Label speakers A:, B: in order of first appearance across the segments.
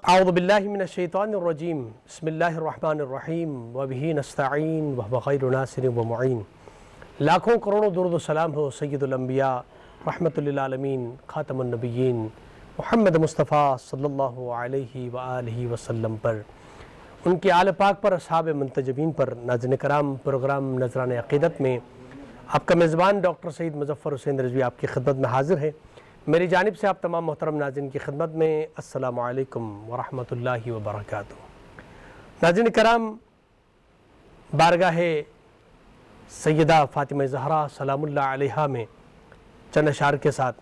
A: اعوذ باللہ من الشیطان الرجیم بسم اللہ الرحمن الرحیم وبہ نستعین وہو خیر ناصر و معین۔ لاکھوں کروڑوں درود و سلام ہو سید الانبیاء رحمت للعالمین خاتم النبیین محمد مصطفیٰ صلی اللہ علیہ وآلہ وسلم پر، ان کے آل پاک پر، اصحاب منتجبین پر۔ ناظرین کرام، پروگرام نذران عقیدت میں آپ کا میزبان ڈاکٹر سعید مظفر حسین رضوی آپ کی خدمت میں حاضر ہے۔ میری جانب سے آپ تمام محترم ناظرین کی خدمت میں السلام علیکم ورحمۃ اللہ وبرکاتہ۔ ناظرین کرام، بارگاہ سیدہ فاطمہ زہرا سلام اللہ علیہا میں چند اشعار کے ساتھ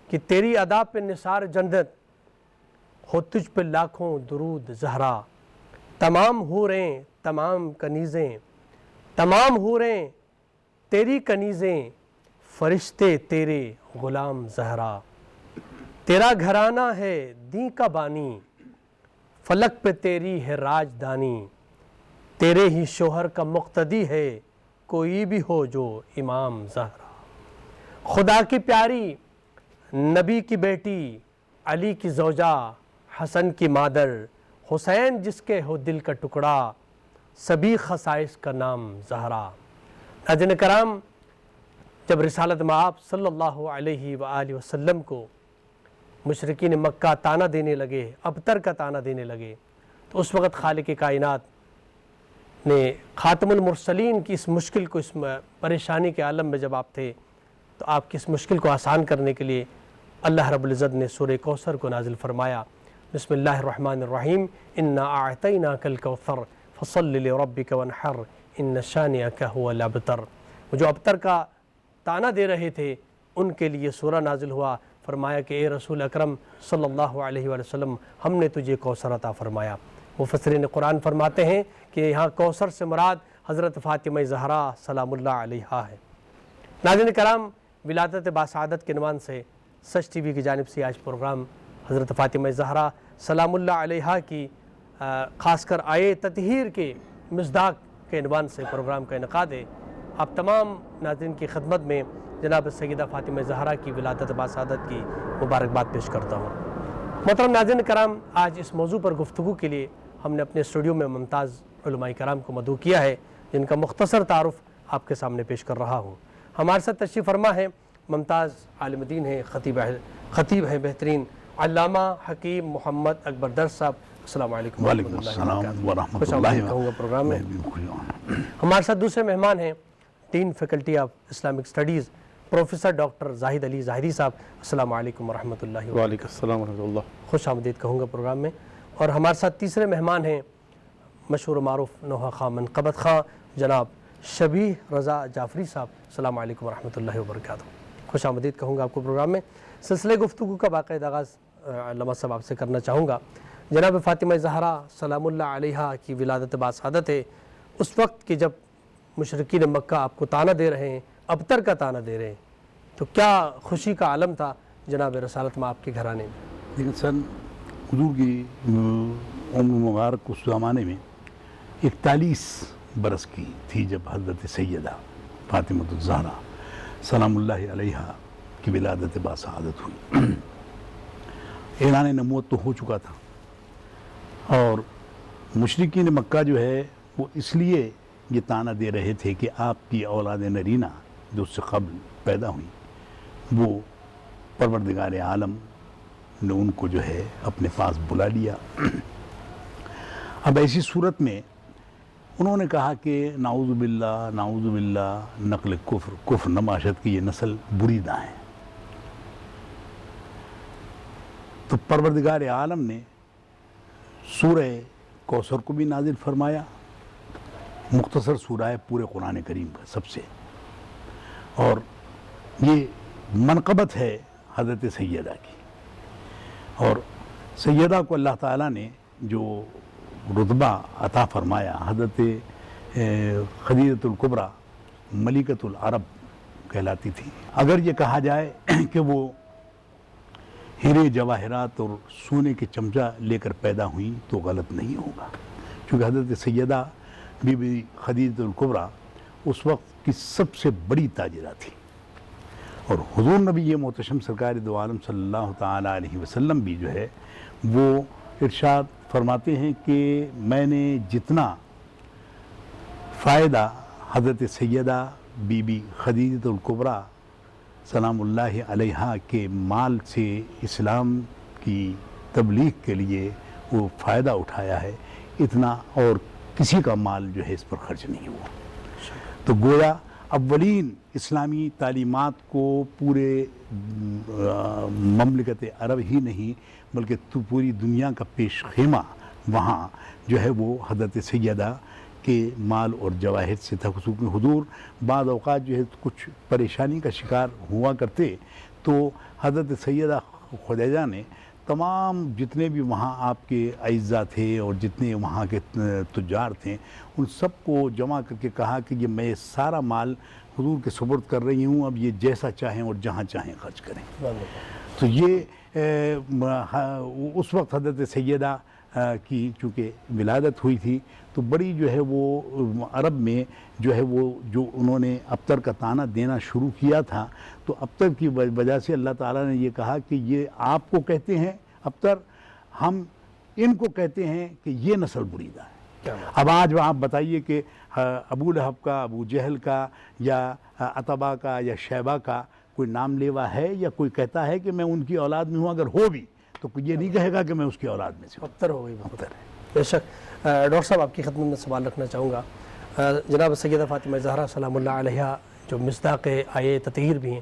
A: کہ تیری ادا پہ نثار جنت ہو، تجھ پہ لاکھوں درود زہرا، تمام حوریں تمام کنیزیں، تمام حوریں تیری کنیزیں، فرشتے تیرے غلام زہرا، تیرا گھرانہ ہے دین کا بانی، فلک پہ تیری ہے راجدانی، تیرے ہی شوہر کا مقتدی ہے کوئی بھی ہو جو امام زہرا، خدا کی پیاری نبی کی بیٹی، علی کی زوجہ، حسن کی مادر، حسین جس کے ہو دل کا ٹکڑا، سبھی خصائص کا نام زہرا۔ ناظرین کرام، جب رسالت مآب صلی اللہ علیہ وآلہ وسلم کو مشرکین مکہ تانا دینے لگے، ابتر کا تانا دینے لگے، تو اس وقت خالق کائنات نے خاتم المرسلین کی اس مشکل کو، اس پریشانی کے عالم میں جب آپ تھے، تو آپ کی اس مشکل کو آسان کرنے کے لیے اللہ رب العزت نے سورہ کوثر کو نازل فرمایا۔ بسم اللہ الرحمن الرحیم، انا اعطیناک الکوثر فصل لربک وانحر ان شانئک ھو الابتر۔ وہ جو ابتر کا تانا دے رہے تھے ان کے لیے سورہ نازل ہوا، فرمایا کہ اے رسول اکرم صلی اللہ علیہ وآلہ وسلم، ہم نے تجھے کوثر عطا فرمایا۔ مفسرین قرآن فرماتے ہیں کہ یہاں کوثر سے مراد حضرت فاطمہ زہرا سلام اللہ علیہا ہے۔ ناظرین کرام، ولادت باسعادت کے عنوان سے سچ ٹی وی کی جانب سے آج پروگرام حضرت فاطمہ زہرا سلام اللہ علیہا کی خاص کر آئے تطہیر کے مصداق کے عنوان سے پروگرام کا انعقاد ہے۔ آپ تمام ناظرین کی خدمت میں جناب سیدہ فاطمہ زہرا کی ولادت باسعادت کی مبارکباد پیش کرتا ہوں۔ محترم ناظرین کرام، آج اس موضوع پر گفتگو کے لیے ہم نے اپنے اسٹوڈیو میں ممتاز علماء کرام کو مدعو کیا ہے، جن کا مختصر تعارف آپ کے سامنے پیش کر رہا ہوں۔ ہمارے ساتھ تشریف فرما ہے ممتاز عالم دین ہیں، خطیب ہیں بہترین، علامہ حکیم محمد اکبر درس صاحب۔ السلام علیکم
B: وعلیکم السلام ورحمۃ اللہ
A: پروگرام میں۔ ہمارے ساتھ دوسرے مہمان ہیں dean faculty of Islamic studies professor doctor Zahid Ali Zahidi صاحب۔ السلام علیکم ورحمۃ اللہ وبرکاتہ۔
C: وعلیکم السلام ورحمۃ اللہ۔
A: خوش آمدید کہوں گا پروگرام میں۔ اور ہمارے ساتھ تیسرے مہمان ہیں مشہور و معروف نوحہ خاں منقبت خاں جناب شبیہ رضا جعفری صاحب۔ السلام علیکم ورحمۃ اللہ وبرکاتہ۔ خوش آمدید کہوں گا آپ کو پروگرام میں۔ سلسلہ گفتگو کا باقاعدہ آغاز علامہ صاحب آپ سے کرنا چاہوں گا۔ جناب فاطمہ زہرا سلام اللہ علیہا کی ولادت باسعادت ہے، اس وقت کہ جب مشرکین مکہ آپ کو تانا دے رہے ہیں، ابتر کا تانا دے رہے ہیں، تو کیا خوشی کا عالم تھا جناب رسالت میں آپ کے گھرانے میں؟
B: لیکن سر، حضور کی عمر مبارک اس زمانے میں 41 برس کی تھی جب حضرت سیدہ فاطمہ الزہرا سلام اللہ علیہا کی ولادت باسعادت ہوئی۔ اعلان نبوت تو ہو چکا تھا، اور مشرکین مکہ جو ہے وہ اس لیے یہ تانا دے رہے تھے کہ آپ کی اولاد نرینہ جو اس سے قبل پیدا ہوئی، وہ پروردگار عالم نے ان کو جو ہے اپنے پاس بلا لیا۔ اب ایسی صورت میں انہوں نے کہا کہ نعوذ باللہ نقل کفر نماشت کی یہ نسل بریدہ ہیں۔ تو پروردگار عالم نے سورہ کوثر کو بھی نازل فرمایا، مختصر سورہ ہے پورے قرآن کریم کا سب سے، اور یہ منقبت ہے حضرت سیدہ کی۔ اور سیدہ کو اللہ تعالیٰ نے جو رتبہ عطا فرمایا، حضرت خدیجۃ الکبریٰ ملکۃ العرب کہلاتی تھی۔ اگر یہ کہا جائے کہ وہ ہیرے جواہرات اور سونے کے چمچہ لے کر پیدا ہوئیں تو غلط نہیں ہوگا، کیونکہ حضرت سیدہ بی بی خدیجۃ الکبریٰ اس وقت کی سب سے بڑی تاجرہ تھی، اور حضور نبی محتشم سرکار دو عالم صلی اللہ تعالیٰ علیہ وسلم بھی جو ہے وہ ارشاد فرماتے ہیں کہ میں نے جتنا فائدہ حضرت سیدہ بی بی خدیجہ الکبریٰ سلام اللہ علیہا کے مال سے اسلام کی تبلیغ کے لیے وہ فائدہ اٹھایا ہے، اتنا اور کسی کا مال جو ہے اس پر خرچ نہیں ہوا۔ تو گویا اولین اسلامی تعلیمات کو پورے مملکت عرب ہی نہیں بلکہ پوری دنیا کا پیش خیمہ وہاں جو ہے وہ حضرت سیدہ کے مال اور جواہر سے تھا۔ خصوصاً حضور بعض اوقات جو ہے کچھ پریشانی کا شکار ہوا کرتے تو حضرت سیدہ خدیجہ نے تمام جتنے بھی وہاں آپ کے اعزاء تھے اور جتنے وہاں کے تجار تھے ان سب کو جمع کر کے کہا کہ یہ میں سارا مال حضور کے سپرد کر رہی ہوں، اب یہ جیسا چاہیں اور جہاں چاہیں خرچ کریں۔ تو یہ اس وقت حضرت سیدہ کی چونکہ ولادت ہوئی تھی تو بڑی جو ہے وہ عرب میں جو ہے وہ جو انہوں نے ابتر کا طعنہ دینا شروع کیا تھا تو ابتر کی وجہ سے اللہ تعالیٰ نے یہ کہا کہ یہ آپ کو کہتے ہیں ابتر، ہم ان کو کہتے ہیں کہ یہ نسل بریدہ ہے۔ اب آج آپ بتائیے کہ ابو لہب کا، ابو جہل کا یا عتبہ کا یا شیبہ کا کوئی نام لیوا ہے یا کوئی کہتا ہے کہ میں ان کی اولاد میں ہوں؟ اگر ہو بھی تو یہ نہیں کہے گا کہ میں اس کی اولاد میں سے ہوں۔
A: ابتر ہو گئی،
B: ابتر ہے۔
A: بے شک۔ ڈاکٹر صاحب آپ کی خدمت میں سوال رکھنا چاہوں گا، جناب سیدہ فاطمہ زہرا سلام اللہ علیہا جو مصداق آیے تطہیر بھی ہیں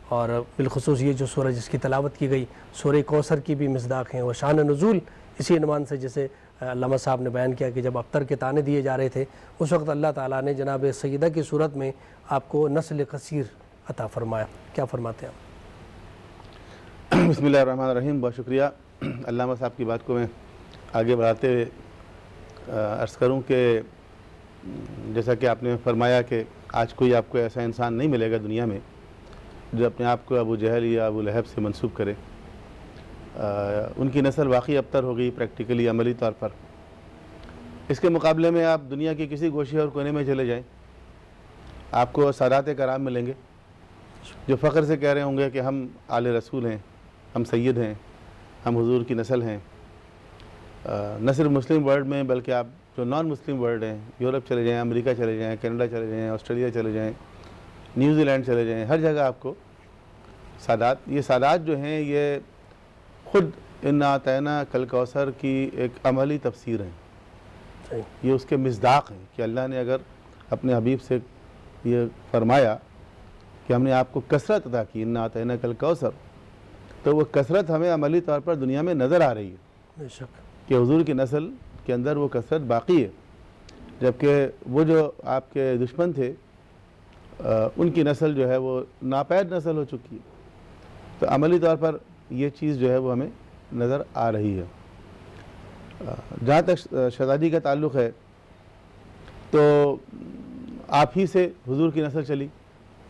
A: اور بالخصوص یہ جو سورہ جس کی تلاوت کی گئی سورہ کوثر کی بھی مصداق ہیں، وہ شان نزول اسی عنوان سے جیسے علامہ صاحب نے بیان کیا کہ جب ابتر کے طعنے دیے جا رہے تھے اس وقت اللہ تعالیٰ نے جناب سیدہ کی صورت میں آپ کو نسل قصیر عطا فرمایا، کیا فرماتے ہیں آپ؟
C: بسم اللہ الرحمن الرحیم۔ بہت شکریہ۔ علامہ صاحب کی بات کو میں آگے بڑھاتے ہوئے عرض کروں کہ جیسا کہ آپ نے فرمایا کہ آج کوئی آپ کو ایسا انسان نہیں ملے گا دنیا میں جو اپنے آپ کو ابو جہل یا ابو لہب سے منسوب کرے۔ ان کی نسل واقعی ابتر ہو گئی پریکٹیکلی، عملی طور پر۔ اس کے مقابلے میں آپ دنیا کے کسی گوشے اور کونے میں چلے جائیں، آپ کو سادات کرام ملیں گے جو فخر سے کہہ رہے ہوں گے کہ ہم آل رسول ہیں، ہم سید ہیں، ہم حضور کی نسل ہیں۔ نہ صرف مسلم ورلڈ میں بلکہ آپ جو نان مسلم ورلڈ ہیں، یورپ چلے جائیں، امریکہ چلے جائیں، کینیڈا چلے جائیں، آسٹریلیا چلے جائیں، نیوزی لینڈ چلے جائیں، ہر جگہ آپ کو یہ سادات جو ہیں یہ خود انا اعطینا کل کوثر کی ایک عملی تفسیر ہیں۔ یہ اس کے مصداق ہیں کہ اللہ نے اگر اپنے حبیب سے یہ فرمایا کہ ہم نے آپ کو کثرت عطا کی، انا اعطینا کل کوثر، تو وہ کثرت ہمیں عملی طور پر دنیا میں نظر آ رہی ہے
A: بے شک
C: کہ حضور کی نسل کے اندر وہ کثرت باقی ہے، جبکہ وہ جو آپ کے دشمن تھے ان کی نسل جو ہے وہ ناپید نسل ہو چکی ہے۔ تو عملی طور پر یہ چیز جو ہے وہ ہمیں نظر آ رہی ہے۔ جہاں تک شہزادی کا تعلق ہے تو آپ ہی سے حضور کی نسل چلی،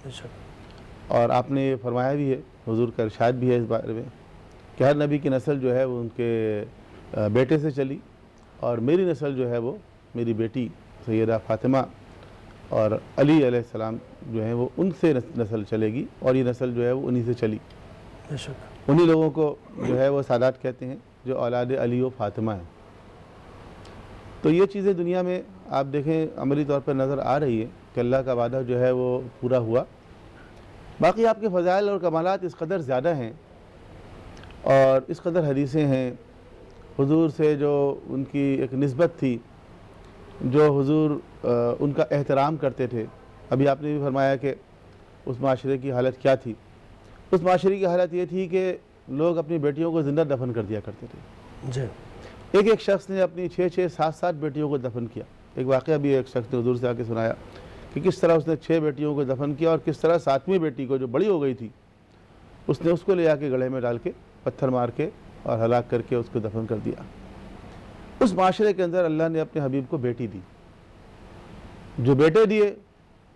A: بے شک،
C: اور آپ نے یہ فرمایا بھی ہے، حضور کا ارشاد بھی ہے اس بارے میں کہ ہر نبی کی نسل جو ہے وہ ان کے بیٹے سے چلی، اور میری نسل جو ہے وہ میری بیٹی سیدہ فاطمہ اور علی علیہ السلام جو ہیں وہ ان سے نسل چلے گی، اور یہ نسل جو ہے وہ انہی سے چلی۔
A: بے شک،
C: انہی لوگوں کو جو ہے وہ سادات کہتے ہیں جو اولاد علی و فاطمہ ہیں۔ تو یہ چیزیں دنیا میں آپ دیکھیں عملی طور پر نظر آ رہی ہے کہ اللہ کا وعدہ جو ہے وہ پورا ہوا۔ باقی آپ کے فضائل اور کمالات اس قدر زیادہ ہیں اور اس قدر حدیثیں ہیں، حضور سے جو ان کی ایک نسبت تھی، جو حضور ان کا احترام کرتے تھے۔ ابھی آپ نے بھی فرمایا کہ اس معاشرے کی حالت کیا تھی۔ اس معاشرے کی حالت یہ تھی کہ لوگ اپنی بیٹیوں کو زندہ دفن کر دیا کرتے تھے۔
A: جی،
C: ایک شخص نے اپنی 6 7 بیٹیوں کو دفن کیا۔ ایک واقعہ بھی ایک شخص نے حضور سے آ کے سنایا کہ کس طرح اس نے 6 بیٹیوں کو دفن کیا، اور کس طرح 7ویں بیٹی کو جو بڑی ہو گئی تھی اس نے اس کو لے آ کے گڑھے میں ڈال کے پتھر مار کے اور ہلاک کر کے اس کو دفن کر دیا۔ اس معاشرے کے اندر اللہ نے اپنے حبیب کو بیٹی دی، جو بیٹے دیے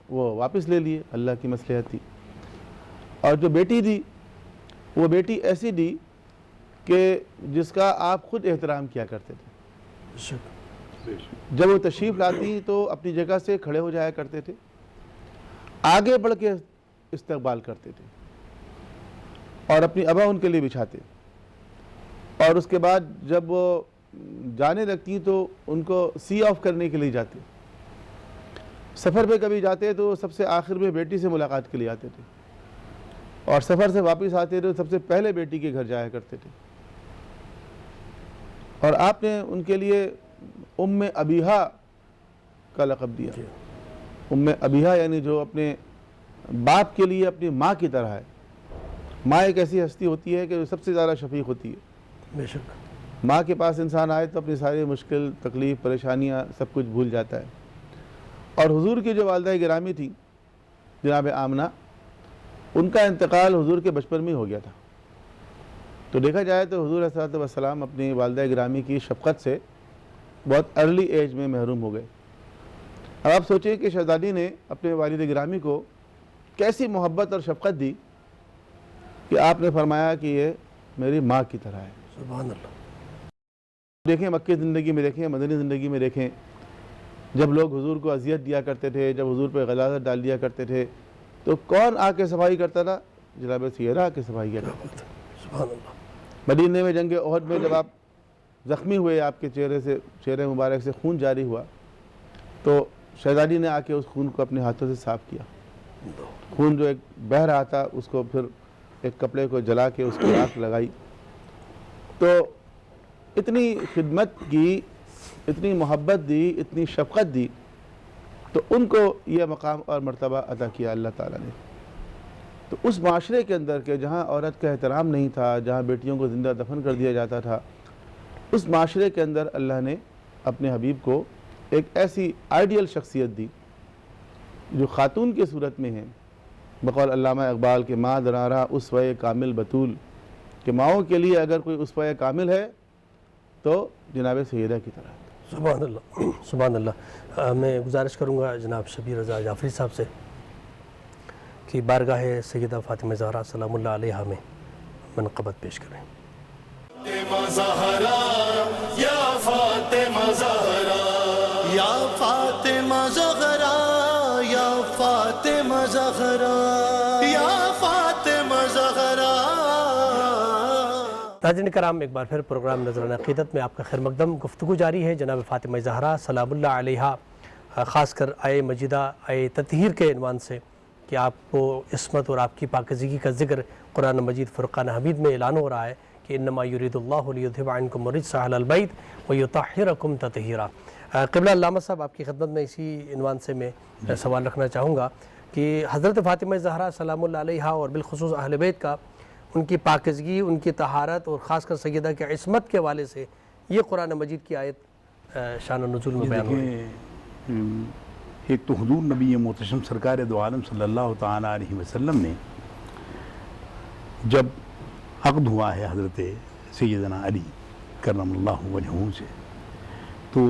C: وہ واپس لے لیے، اللہ کی مصلحت تھی، اور جو بیٹی دی وہ بیٹی ایسی دی کہ جس کا آپ خود احترام کیا کرتے تھے۔
A: بے شک،
C: جب وہ تشریف لاتی تو اپنی جگہ سے کھڑے ہو جایا کرتے تھے، آگے بڑھ کے استقبال کرتے تھے، اور اپنی ابا ان کے لیے بچھاتے، اور اس کے بعد جب وہ جانے لگتی تو ان کو سی آف کرنے کے لیے جاتے، سفر پہ کبھی جاتے تو سب سے آخر میں بیٹی سے ملاقات کے لیے آتے تھے، اور سفر سے واپس آتے تھے سب سے پہلے بیٹی کے گھر جایا کرتے تھے، اور آپ نے ان کے لیے ام ابیہا کا لقب دیا۔ ام ابیہا یعنی جو اپنے باپ کے لیے اپنی ماں کی طرح ہے۔ ماں ایک ایسی ہستی ہوتی ہے کہ سب سے زیادہ شفیق ہوتی ہے۔
A: بے شک
C: ماں کے پاس انسان آئے تو اپنی ساری مشکل، تکلیف، پریشانیاں سب کچھ بھول جاتا ہے۔ اور حضور کی جو والدہ گرامی تھی جناب آمنہ، ان کا انتقال حضور کے بچپن میں ہو گیا تھا، تو دیکھا جائے تو حضور صلی اللہ علیہ وسلم اپنی والدہ گرامی کی شفقت سے بہت ارلی ایج میں محروم ہو گئے۔ اب آپ سوچیں کہ شہزادی نے اپنے والد گرامی کو کیسی محبت اور شفقت دی کہ آپ نے فرمایا کہ یہ میری ماں کی طرح ہے۔
A: سبحان اللہ۔
C: دیکھیں مکی زندگی میں، دیکھیں مدنی زندگی میں، دیکھیں جب لوگ حضور کو اذیت دیا کرتے تھے، جب حضور پہ غلاظت ڈال دیا کرتے تھے، تو کون آ کے صفائی کرتا تھا؟ جناب سیدہ آ کے صفائی کیا کرتے تھے۔
A: سبحان اللہ۔
C: مدینے میں جنگ احد میں جب آپ زخمی ہوئے، آپ کے چہرے مبارک سے خون جاری ہوا، تو شہزادی نے آ کے اس خون کو اپنے ہاتھوں سے صاف کیا۔ خون جو ایک بہہ رہا تھا اس کو پھر ایک کپڑے کو جلا کے اس کی آنکھ لگائی۔ تو اتنی خدمت کی، اتنی محبت دی، اتنی شفقت دی، تو ان کو یہ مقام اور مرتبہ عطا کیا اللہ تعالیٰ نے۔ تو اس معاشرے کے اندر کہ جہاں عورت کا احترام نہیں تھا، جہاں بیٹیوں کو زندہ دفن کر دیا جاتا تھا، اس معاشرے کے اندر اللہ نے اپنے حبیب کو ایک ایسی آئیڈیل شخصیت دی جو خاتون کی صورت میں ہے، بقول علامہ اقبال کے ماں درارہ اسوہ کامل بطول، کہ ماؤں کے لیے اگر کوئی اسوہ کامل ہے تو جناب سیدہ کی طرح۔
A: سبحان اللہ، سبحان اللہ۔ میں گزارش کروں گا جناب شبیر رضا جعفری صاحب سے کہ بارگاہ سیدہ فاطمہ زہرا سلام اللہ علیہا میں منقبت پیش کریں۔
D: فاطمہ زہرا یا فاطمہ زہرا، یا فاطمہ زہرا، یا فاطمہ زہرا، یا فاطمہ زہرا۔
A: ناظرین کرام، ایک بار پھر پروگرام نظرانہ عقیدت میں آپ کا خیر مقدم۔ گفتگو جاری ہے جناب فاطمہ زہرا سلام اللہ علیہا، خاص کر آئے مجیدہ، آئے تطہیر کے عنوان سے کہ آپ کو عصمت اور آپ کی پاکیزگی کا ذکر قرآن مجید فرقان حمید میں اعلان ہو رہا ہے کہ انما یرید اللہ لیذھب عنکم الرجس اہل البیت ویطہرکم تطہیرا۔ قبلہ علامہ صاحب، آپ کی خدمت میں اسی عنوان سے میں سوال رکھنا چاہوں گا کہ حضرت فاطمہ زہرا سلام اللہ علیہا اور بالخصوص اہل بیت کا، ان کی پاکیزگی، ان کی طہارت اور خاص کر سیدہ کی عصمت کے حوالے سے یہ قرآن مجید کی آیت شان و نزول میں بیان ہوئی۔
B: ایک تو حضور نبی محتشم سرکار دو عالم صلی اللہ تعالیٰ علیہ وسلم نے جب عقد ہوا ہے حضرت سیدنا علی کرم اللہ وجہہ سے، تو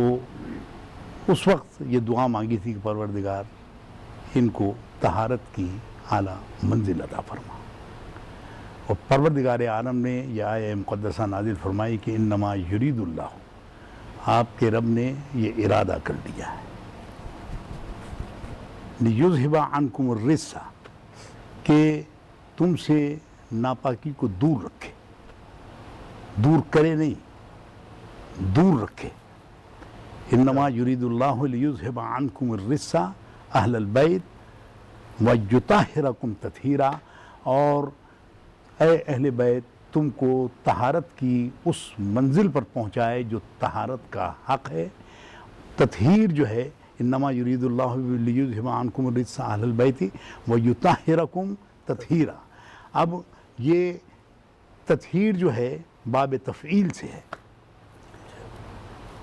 B: اس وقت یہ دعا مانگی تھی کہ پروردگار ان کو طہارت کی اعلیٰ منزل عطا فرما، اور پروردگار عالم نے یہ آیہ مقدسہ نازل فرمائی کہ انما یرید اللہ، آپ کے رب نے یہ ارادہ کر لیا ہے، لیذھب عنکم الرجس، کہ تم سے ناپاکی کو دور رکھے، دور کرے نہیں، دور رکھے۔ انما یرید اللہ لیذھب عنکم الرجس اہل البیت ویطہرکم تطہیرا، اور اے اہل بیت تم کو طہارت کی اس منزل پر پہنچائے جو طہارت کا حق ہے۔ تطہیر جو ہے، انما یرید اللہ لیذھب عنکم الرجس اہل البیت ویطہرکم تطہیرا، اب یہ تطہیر جو ہے باب تفعیل سے ہے۔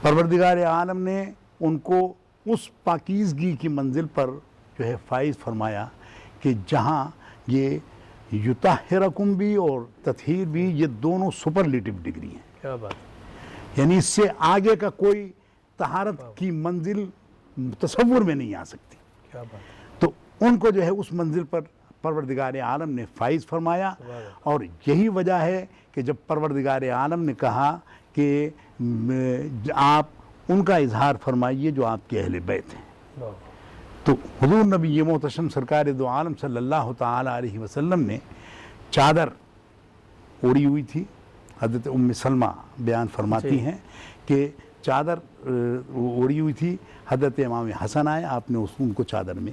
B: پروردگار عالم نے ان کو اس پاکیزگی کی منزل پر جو ہے فائز فرمایا کہ جہاں یہ یطہرکم بھی اور تطہیر بھی، یہ دونوں سپرلیٹو ڈگری ہیں،
A: کیا بات،
B: یعنی اس سے آگے کا کوئی طہارت کی منزل تصور میں نہیں آ سکتی۔
A: کیا بات،
B: تو ان کو جو ہے اس منزل پر پروردگار عالم نے فائز فرمایا، اور یہی وجہ ہے کہ جب پروردگار عالم نے کہا کہ آپ ان کا اظہار فرمائیے جو آپ کے اہل بیت ہیں، تو حضور نبی محتشم سرکار دو عالم صلی اللہ تعالیٰ علیہ وسلم نے چادر اوڑی ہوئی تھی، حضرت ام سلمہ بیان فرماتی ہیں کہ چادر اوڑی ہوئی تھی، حضرت امام حسن آئے، آپ نے ان کو چادر میں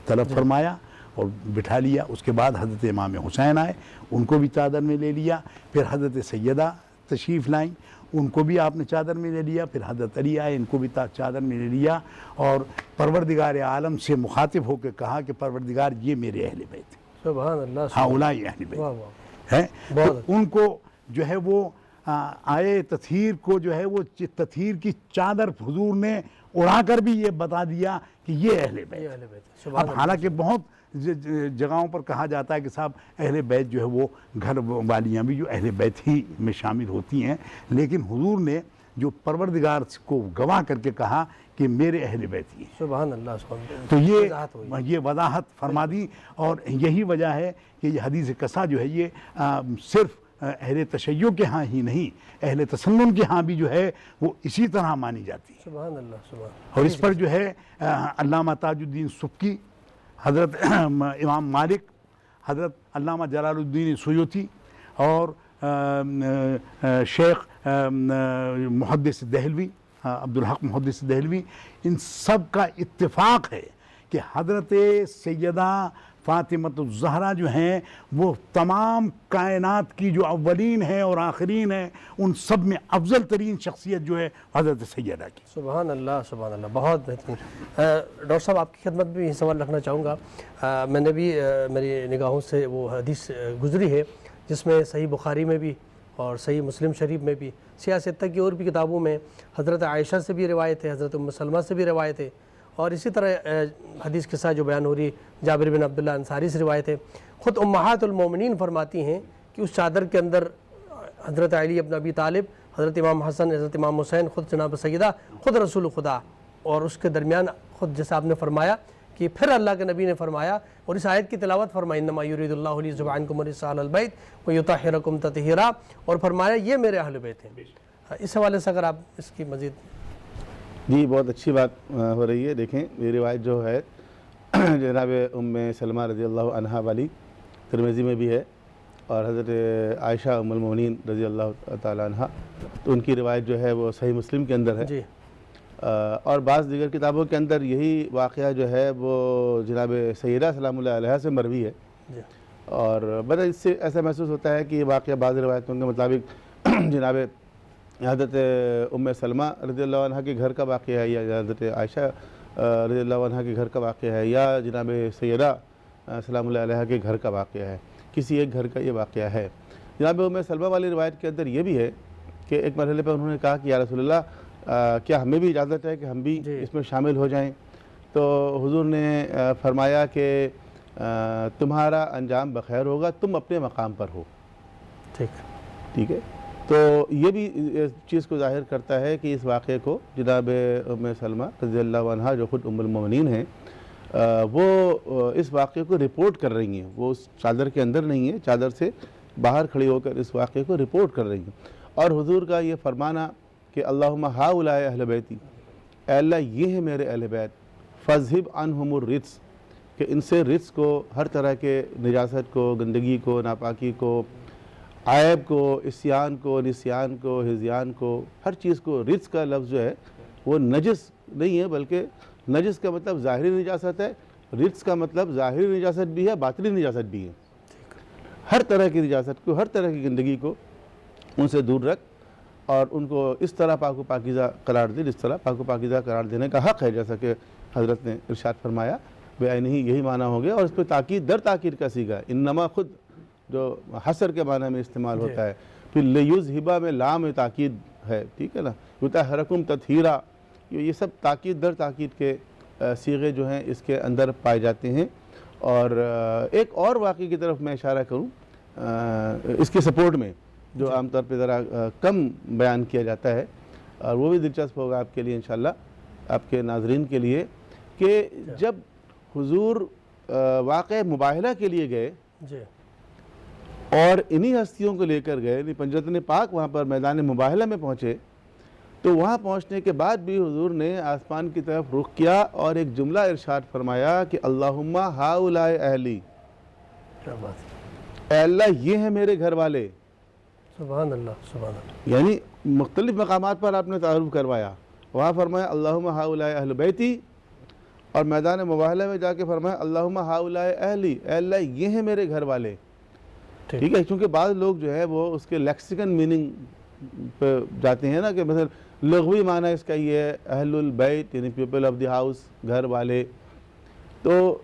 B: طلب فرمایا اور بٹھا لیا۔ اس کے بعد حضرت امام حسین آئے، ان کو بھی چادر میں لے لیا۔ پھر حضرت سیدہ تشریف لائیں، ان کو بھی آپ نے چادر میں لے لیا۔ پھر حضرت علی آئے، ان کو بھی چادر میں لے لیا، اور پروردگار عالم سے مخاطب ہو کے کہا کہ پروردگار یہ میرے اہل بیت ہیں،
A: سبحان اللہ،
B: ہؤلاء اہل بیت
A: واہ واہ،
B: ہیں۔ تو
A: بہت
B: ان کو جو ہے وہ آئے تطہیر کو جو ہے وہ تطہیر کی چادر حضور نے اڑا کر بھی یہ بتا دیا کہ یہ اہل بیت
A: یہ
B: ہے۔
A: اہل بیت ہے، سبحان
B: اب حالانکہ بہت جگہوں پر کہا جاتا ہے کہ صاحب اہل بیت جو ہے وہ گھر والیاں بھی جو اہل بیت ہی میں شامل ہوتی ہیں، لیکن حضور نے جو پروردگار کو گواہ کر کے کہا کہ میرے اہل بیت ہی ہیں،
A: سبحان اللہ، سبحان اللہ،
B: تو
A: وضاحت ہوئی۔
B: یہ وضاحت فرما دی۔ اور یہی وجہ ہے کہ یہ حدیث قصہ جو ہے یہ صرف اہل تشیع کے ہاں ہی نہیں، اہل تسنن کے ہاں بھی جو ہے وہ اسی طرح مانی جاتی ہے۔
A: سبحان اللہ، سبحان
B: اور اس پر جو ہے علامہ تاج الدین سبکی، حضرت امام مالک، حضرت علامہ جلال الدین سیوطی اور شیخ محدث دہلوی، عبدالحق محدث دہلوی، ان سب کا اتفاق ہے کہ حضرت سیدہ فاطمۃ الزہرا جو ہیں وہ تمام کائنات کی جو اولین ہیں اور آخرین ہیں ان سب میں افضل ترین شخصیت جو ہے حضرت سیدہ کی۔
A: سبحان اللہ، سبحان اللہ، بہت بہترین۔ ڈاکٹر صاحب آپ کی خدمت میں یہ سوال رکھنا چاہوں گا، میں نے بھی میری نگاہوں سے وہ حدیث گزری ہے جس میں صحیح بخاری میں بھی اور صحیح مسلم شریف میں بھی، سیاست کی اور بھی کتابوں میں حضرت عائشہ سے بھی روایت ہے، حضرت ام سلمہ سے بھی روایت ہے، اور اسی طرح حدیث کے ساتھ جو بیان ہو رہی جابر بن عبداللہ انصاری سے روایت ہے۔ خود امہات المومنین فرماتی ہیں کہ اس چادر کے اندر حضرت علی ابن ابی طالب، حضرت امام حسن، حضرت امام حسین، خود جناب سیدہ، خود رسول خدا، اور اس کے درمیان خود جیسا آپ نے فرمایا کہ پھر اللہ کے نبی نے فرمایا اور اس آیت کی تلاوت فرمائی، انما یرید اللہ لیذھب عنکم الرجس اہل البیت ویطہرکم تطہیرا، اور فرمایا یہ میرے اہل بیت ہیں۔ اس حوالے سے اگر آپ اس کی مزید۔
C: جی بہت اچھی بات ہو رہی ہے۔ دیکھیں یہ روایت جو ہے جناب ام سلمہ رضی اللہ عنہا والی ترمذی میں بھی ہے، اور حضرت عائشہ ام المؤمنین رضی اللہ تعالیٰ عنہا، تو ان کی روایت جو ہے وہ صحیح مسلم کے اندر ہے،
A: جی،
C: اور بعض دیگر کتابوں کے اندر یہی واقعہ جو ہے وہ جناب سیدہ سلام اللہ علیہ سے مروی ہے،
A: جی،
C: اور بس اس سے ایسا محسوس ہوتا ہے کہ یہ واقعہ بعض روایتوں کے مطابق جناب حضرت ام سلمہ رضی اللہ عنہ کے گھر کا واقعہ ہے، یا حضرت عائشہ رضی اللہ عنہ کے گھر کا واقعہ ہے، یا جناب سیدہ سلام اللہ علیہ کے گھر کا واقعہ ہے، کسی ایک گھر کا یہ واقعہ ہے۔ جناب ام سلمہ والی روایت کے اندر یہ بھی ہے کہ ایک مرحلے پر انہوں نے کہا کہ یا رسول اللہ کیا ہمیں بھی اجازت ہے کہ ہم بھی اس میں شامل ہو جائیں؟ تو حضور نے فرمایا کہ تمہارا انجام بخیر ہوگا، تم اپنے مقام پر ہو۔ ٹھیک ہے، تو یہ بھی اس چیز کو ظاہر کرتا ہے کہ اس واقعے کو جناب ام سلمہ رضی اللہ عنہا جو خود ام المؤمنین ہیں وہ اس واقعے کو رپورٹ کر رہی ہیں، وہ اس چادر کے اندر نہیں ہیں، چادر سے باہر کھڑی ہو کر اس واقعے کو رپورٹ کر رہی ہیں، اور حضور کا یہ فرمانا کہ اللہم ہؤلاء اہل بیتی، اے اللہ یہ ہے میرے اہل بیت، فاذھب عنہم الرجس، کہ ان سے رجس کو، ہر طرح کے نجاست کو، گندگی کو، ناپاکی کو، عیب کو، عصیان کو، نسیان کو، ہذیان کو، ہر چیز کو، رجس کا لفظ جو ہے وہ نجس نہیں ہے، بلکہ نجس کا مطلب ظاہری نجاست ہے، رجس کا مطلب ظاہری نجاست بھی ہے، باطنی نجاست بھی ہے۔ ہر طرح کی نجاست کو، ہر طرح کی گندگی کو ان سے دور رکھ، اور ان کو اس طرح پاک و پاکیزہ قرار دے جس طرح پاک و پاکیزہ قرار دینے کا حق ہے، جیسا کہ حضرت نے ارشاد فرمایا، بعینہ یہی معنی ہو گیا، اور اس پہ تاکید در تاکید کا صیغہ، انما خود جو حصر کے معنی میں استعمال ہوتا ہے، پھر لیذھب میں لام تاکید ہے، ٹھیک ہے نا، یطہرکم تطہیرا، یہ سب تاکید در تاکید کے صیغے جو ہیں اس کے اندر پائے جاتے ہیں۔ اور ایک اور واقعے کی طرف میں اشارہ کروں اس کے سپورٹ میں، جو عام طور پہ ذرا کم بیان کیا جاتا ہے، اور وہ بھی دلچسپ ہوگا آپ کے لیے انشاءاللہ، آپ کے ناظرین کے لیے، کہ جب حضور واقع مباہلہ کے لیے گئے اور انہی ہستیوں کو لے کر گئے، یعنی پنجرتن پاک وہاں پر میدان مباہلہ میں پہنچے، تو وہاں پہنچنے کے بعد بھی حضور نے آسمان کی طرف رخ کیا اور ایک جملہ ارشاد فرمایا کہ اللہم ہؤلاء اہلی، اے اللہ یہ ہیں میرے گھر والے،
A: سبحان اللہ سبحان اللہ.
C: یعنی مختلف مقامات پر آپ نے تعارف کروایا. وہاں فرمایا اللہم ہؤلاء اہل بیتی، اور میدان مباہلہ میں جا کے فرمایا اللہم ہؤلاء اہلی، اے اللہ یہ ہیں میرے گھر والے. ٹھیک ہے، کیونکہ بعض لوگ جو ہے وہ اس کے لیکسیکن میننگ پہ جاتے ہیں نا، کہ مثلا لغوی معنی اس کا یہ ہے اہل البیت یعنی پیپل آف دی ہاؤس، گھر والے. تو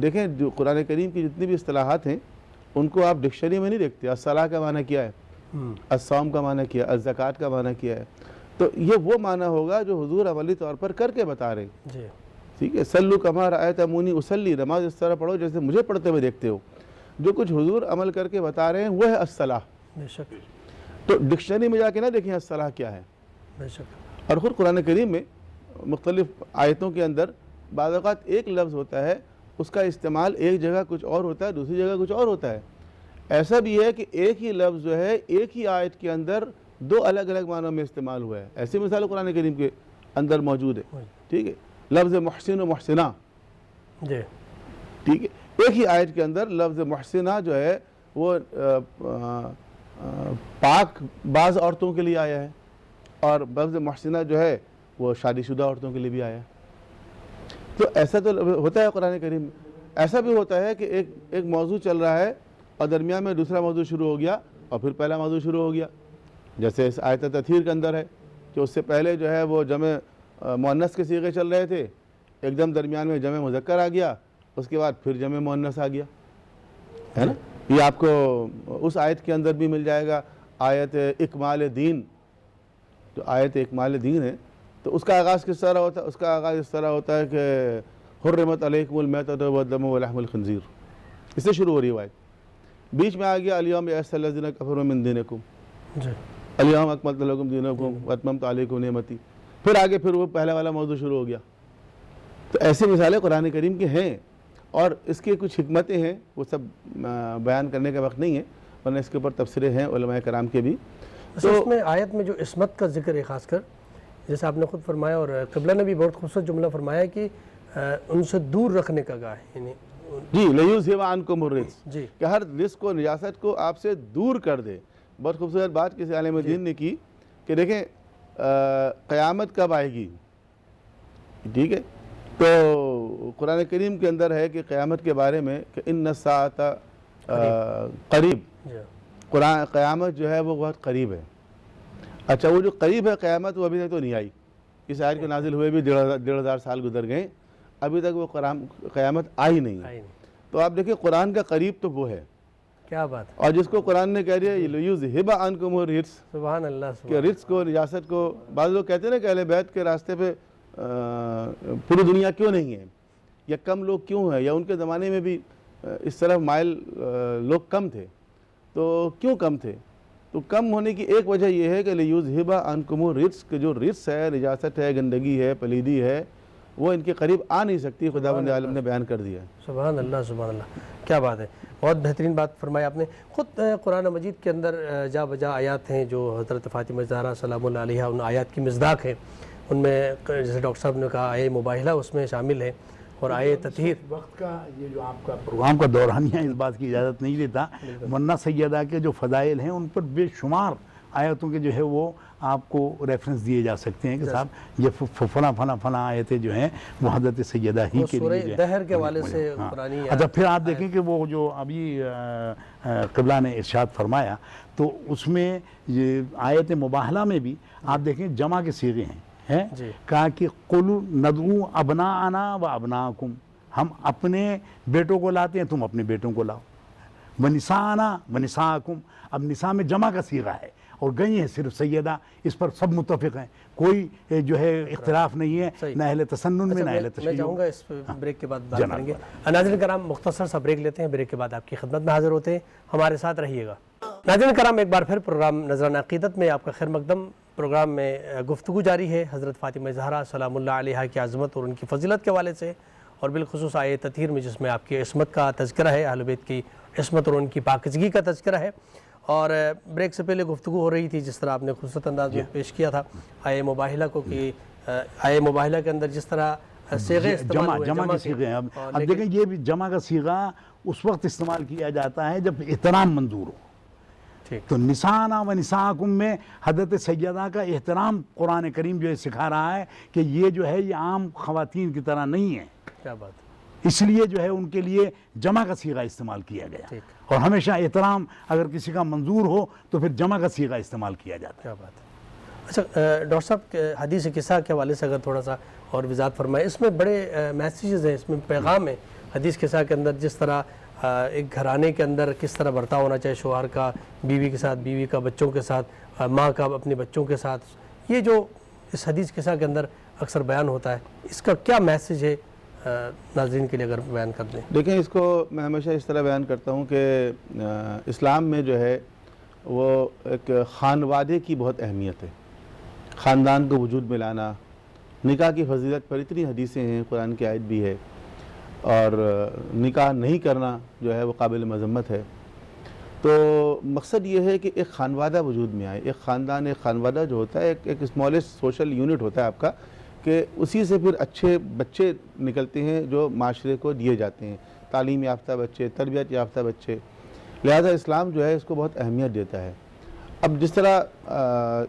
C: دیکھیں جو قرآن کریم کی جتنی بھی اصطلاحات ہیں ان کو آپ ڈکشنری میں نہیں دیکھتے. الصلاۃ کا معنی کیا ہے، الصوم کا معنی کیا ہے، الزکوٰۃ کا معنی کیا ہے. تو یہ وہ معنی ہوگا جو حضور عملی طور پر کر کے بتا رہے ہیں.
A: جی
C: ٹھیک ہے، سلو کما رأیتمونی اصلی، نماز اس طرح پڑھو جیسے مجھے پڑھتے ہوئے دیکھتے ہو. جو کچھ حضور عمل کر کے بتا رہے ہیں وہ ہے الصلاۃ.
A: بے شک
C: تو ڈکشنری میں جا کے نہ دیکھیں الصلاۃ کیا ہے.
A: بے شک.
C: اور خود قرآن کریم میں مختلف آیتوں کے اندر بعض اوقات ایک لفظ ہوتا ہے، اس کا استعمال ایک جگہ کچھ اور ہوتا ہے، دوسری جگہ کچھ اور ہوتا ہے. ایسا بھی ہے کہ ایک ہی لفظ جو ہے ایک ہی آیت کے اندر دو الگ الگ معنوں میں استعمال ہوا ہے. ایسی مثال قرآن کریم کے اندر موجود ہے. ٹھیک ہے، لفظ محسن و محسنہ،
A: جی
C: ٹھیک ہے، ایک ہی آیت کے اندر لفظ محسنہ جو ہے وہ پاک بعض عورتوں کے لیے آیا ہے، اور لفظ محسنہ جو ہے وہ شادی شدہ عورتوں کے لیے بھی آیا ہے. تو ایسا تو ہوتا ہے قرآن کریم میں. ایسا بھی ہوتا ہے کہ ایک موضوع چل رہا ہے اور درمیان میں دوسرا موضوع شروع ہو گیا اور پھر پہلا موضوع شروع ہو گیا. جیسے اس آیت تطہیر کے اندر ہے کہ اس سے پہلے جو ہے وہ جمع مؤنث کے صیغے چل رہے تھے، ایک دم درمیان میں جمع مذکر آ گیا، اس کے بعد پھر جمع مؤنث آ گیا، ہے نا. یہ آپ کو اس آیت کے اندر بھی مل جائے گا. آیت اکمال دین، جو آیت اکمال دین ہے تو اس کا آغاز کس طرح ہوتا ہے؟ اس کا آغاز اس طرح ہوتا ہے کہ حرمت علیکم المیتۃ والدم ولحم الخنزیر، اس سے شروع ہو رہی ہے آیت. بیچ میں آ گیا الیوم یئس الذین کفروا من دینکم،
A: جی
C: الیوم اکملت لکم دینکم واتممت علیکم نعمتی، پھر آگے پھر وہ پہلا والا موضوع شروع ہو گیا. تو ایسی مثالیں قرآن کریم کے ہیں، اور اس کی کچھ حکمتیں ہیں، وہ سب بیان کرنے کا وقت نہیں ہے، ورنہ اس کے اوپر تفسیریں ہیں علماء کرام کے بھی.
A: تو اس میں آیت میں جو عصمت کا ذکر ہے خاص کر، جیسے آپ نے خود فرمایا اور قبلہ نے بھی بہت خوبصورت جملہ فرمایا کہ ان سے دور رکھنے کا گاہ ہے، یعنی
C: جی لیذھب عنکم الرجس،
A: جی
C: کہ ہر رزق کو نجاست کو آپ سے دور کر دے. بہت خوبصورت بات کسی عالم دین نے کی کہ دیکھیں قیامت کب آئے گی. ٹھیک ہے، تو قرآن کریم کے اندر ہے کہ قیامت کے بارے میں کہ ان الساعۃ قریب، قیامت جو ہے وہ بہت قریب ہے. اچھا، وہ جو قریب ہے قیامت وہ ابھی تک تو نہیں آئی. اس آیت کے نازل ہوئے بھی 1,500 سال گزر گئے، ابھی تک وہ قیامت آئی نہیں ہے. تو آپ دیکھیں قرآن کا قریب تو وہ ہے،
A: کیا بات.
C: اور جس کو قرآن نے کہہ دیا لیذھب عنکم الرجس،
A: سبحان اللہ
C: کہ رزق کو نجاست کو، بعض لوگ کہتے ہیں نا کہ اہل بیت کے راستے پہ پوری دنیا کیوں نہیں ہے، یا کم لوگ کیوں ہیں، یا ان کے زمانے میں بھی اس طرف مائل لوگ کم تھے. تو کیوں کم تھے؟ تو کم ہونے کی ایک وجہ یہ ہے کہ لیذھب عنکم الرجس، کہ جو رجس ہے، نجاست ہے، گندگی ہے، پلیدی ہے، وہ ان کے قریب آ نہیں سکتی. خداوند عالم نے بیان کر دیا ہے.
A: سبحان اللہ سبحان اللہ، کیا بات ہے. بہت بہترین بات فرمائی آپ نے. خود قرآن مجید کے اندر جا بجا آیات ہیں جو حضرت فاطمہ زہرا سلام اللہ علیہا ان آیات کی مصداق ہیں. ان میں جیسے ڈاکٹر صاحب نے کہا آیہ مباہلہ اس میں شامل ہے، اور آیہ تطہیر.
B: وقت کا یہ جو آپ کا پروگرام کا دورانیہ اس بات کی اجازت نہیں دیتا، ورنہ سیدہ کے جو فضائل ہیں ان پر بے شمار آیتوں کے جو ہے وہ آپ کو ریفرنس دیے جا سکتے ہیں کہ صاحب یہ فلاں فلاں فلاں آیتیں جو ہیں وہ حضرت سیدہ ہی کے لیے
A: سورہ دہر کے حوالے سے قرآنی.
B: اچھا، پھر آپ دیکھیں کہ وہ جو ابھی قبلہ نے ارشاد فرمایا تو اس میں یہ آیت مباہلہ میں بھی آپ دیکھیں جمع کے صیغے ہیں. کہا کہ قُلْ نَدْعُوا أَبْنَاءَنَا وَأَبْنَاءَكُمْ، ہم اپنے بیٹوں کو لاتے ہیں، تم اپنے بیٹوں کو لاؤ. وَنِسَاءَنَا وَنِسَاءَكُمْ، اب نساء میں جمع کا صیغہ ہے اور گئی ہیں صرف سیدہ، اس پر سب متفق ہیں، کوئی جو ہے اختلاف نہیں ہے، نہ اہل تسنن میں نہ اہل تشیع.
A: میں چاہوں گا اس بریک کے بعد بات کریں گے. ناظرین کرام مختصر سا بریک لیتے ہیں، بریک کے بعد آپ کی خدمت میں حاضر ہوتے ہیں، ہمارے ساتھ رہیے گا. ناظرین کرام ایک بار پھر پروگرام نذرانہ عقیدت میں آپ کا خیر مقدم. پروگرام میں گفتگو جاری ہے حضرت فاطمہ زہرا سلام اللہ علیہا کی عظمت اور ان کی فضیلت کے حوالے سے، اور بالخصوص آیہ تطہیر میں جس میں آپ کی عصمت کا تذکرہ ہے، اہل بیت کی عصمت اور ان کی پاکیزگی کا تذکرہ ہے. اور بریک سے پہلے گفتگو ہو رہی تھی جس طرح آپ نے خوبصورت انداز میں پیش کیا تھا آیہ مباہلہ کو، کہ آیہ مباہلہ کے اندر جس طرح صیغے استعمال ہوئے،
B: جمع کے صیغے ہیں. اب دیکھیں یہ بھی جمع کا صیغہ اس وقت استعمال کیا جاتا ہے جب احترام منظور ہو.
A: ٹھیک۔
B: تو نسانا و نساکم میں حضرت سیدہ کا احترام قرآن کریم جو ہے سکھا رہا ہے کہ یہ جو ہے یہ عام خواتین کی طرح نہیں ہے،
A: کیا بات ہے،
B: اس لیے جو ہے ان کے لیے جمع کا صیغہ استعمال کیا گیا،
A: ٹھیک۔
B: اور ہمیشہ احترام اگر کسی کا منظور ہو تو پھر جمع کا صیغہ استعمال کیا جاتا ہے۔
A: کیا بات ہے۔ اچھا ڈاکٹر صاحب حدیث قصہ کے حوالے سے اگر تھوڑا سا اور وضاحت فرمائیں، اس میں بڑے میسیجز ہیں، اس میں پیغام ہے حدیث قصہ کے اندر، جس طرح ایک گھرانے کے اندر کس طرح برتاؤ ہونا چاہیے شوہر کا بیوی کے ساتھ، بیوی کا بچوں کے ساتھ، ماں کا اپنے بچوں کے ساتھ، یہ جو اس حدیث قصہ کے اندر اکثر بیان ہوتا ہے، اس کا کیا میسیج ہے ناظرین کے لیے اگر بیان کر دیں؟
C: دیکھیں، اس کو میں ہمیشہ اس طرح بیان کرتا ہوں کہ اسلام میں جو ہے وہ ایک خانوادے کی بہت اہمیت ہے، خاندان کو وجود میں لانا، نکاح کی فضیلت پر اتنی حدیثیں ہیں، قرآن کی آیت بھی ہے، اور نکاح نہیں کرنا جو ہے وہ قابل مذمت ہے۔ تو مقصد یہ ہے کہ ایک خانوادہ وجود میں آئے، ایک خاندان، ایک خانوادہ جو ہوتا ہے ایک اسمالسٹ سوشل یونٹ ہوتا ہے آپ کا، کہ اسی سے پھر اچھے بچے نکلتے ہیں جو معاشرے کو دیے جاتے ہیں، تعلیم یافتہ بچے، تربیت یافتہ بچے۔ لہذا اسلام جو ہے اس کو بہت اہمیت دیتا ہے۔ اب جس طرح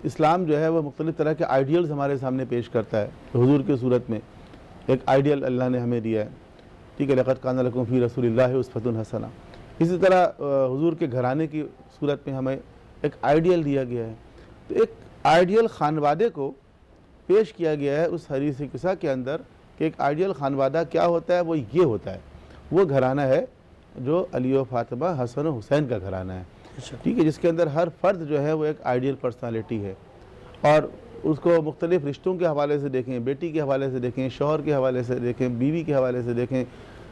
C: اسلام جو ہے وہ مختلف طرح کے آئیڈیلز ہمارے سامنے پیش کرتا ہے، حضور کی صورت میں ایک آئیڈیل اللہ نے ہمیں دیا ہے، ٹھیک ہے، لقد کان لکم فی رسول اللہ اسوۃ حسنہ۔ اسی طرح حضور کے گھرانے کی صورت میں ہمیں ایک آئیڈیل دیا گیا ہے۔ تو ایک آئیڈیل خانوادے کو پیش کیا گیا ہے اس حدیث قصہ کے اندر کہ ایک آئیڈیل خانوادہ کیا ہوتا ہے، وہ یہ ہوتا ہے، وہ گھرانہ ہے جو علی و فاطمہ، حسن و حسین کا گھرانہ ہے، ٹھیک ہے، جس کے اندر ہر فرد جو ہے وہ ایک آئیڈیل پرسنالٹی ہے، اور اس کو مختلف رشتوں کے حوالے سے دیکھیں، بیٹی کے حوالے سے دیکھیں، شوہر کے حوالے سے دیکھیں، بیوی کے حوالے سے دیکھیں،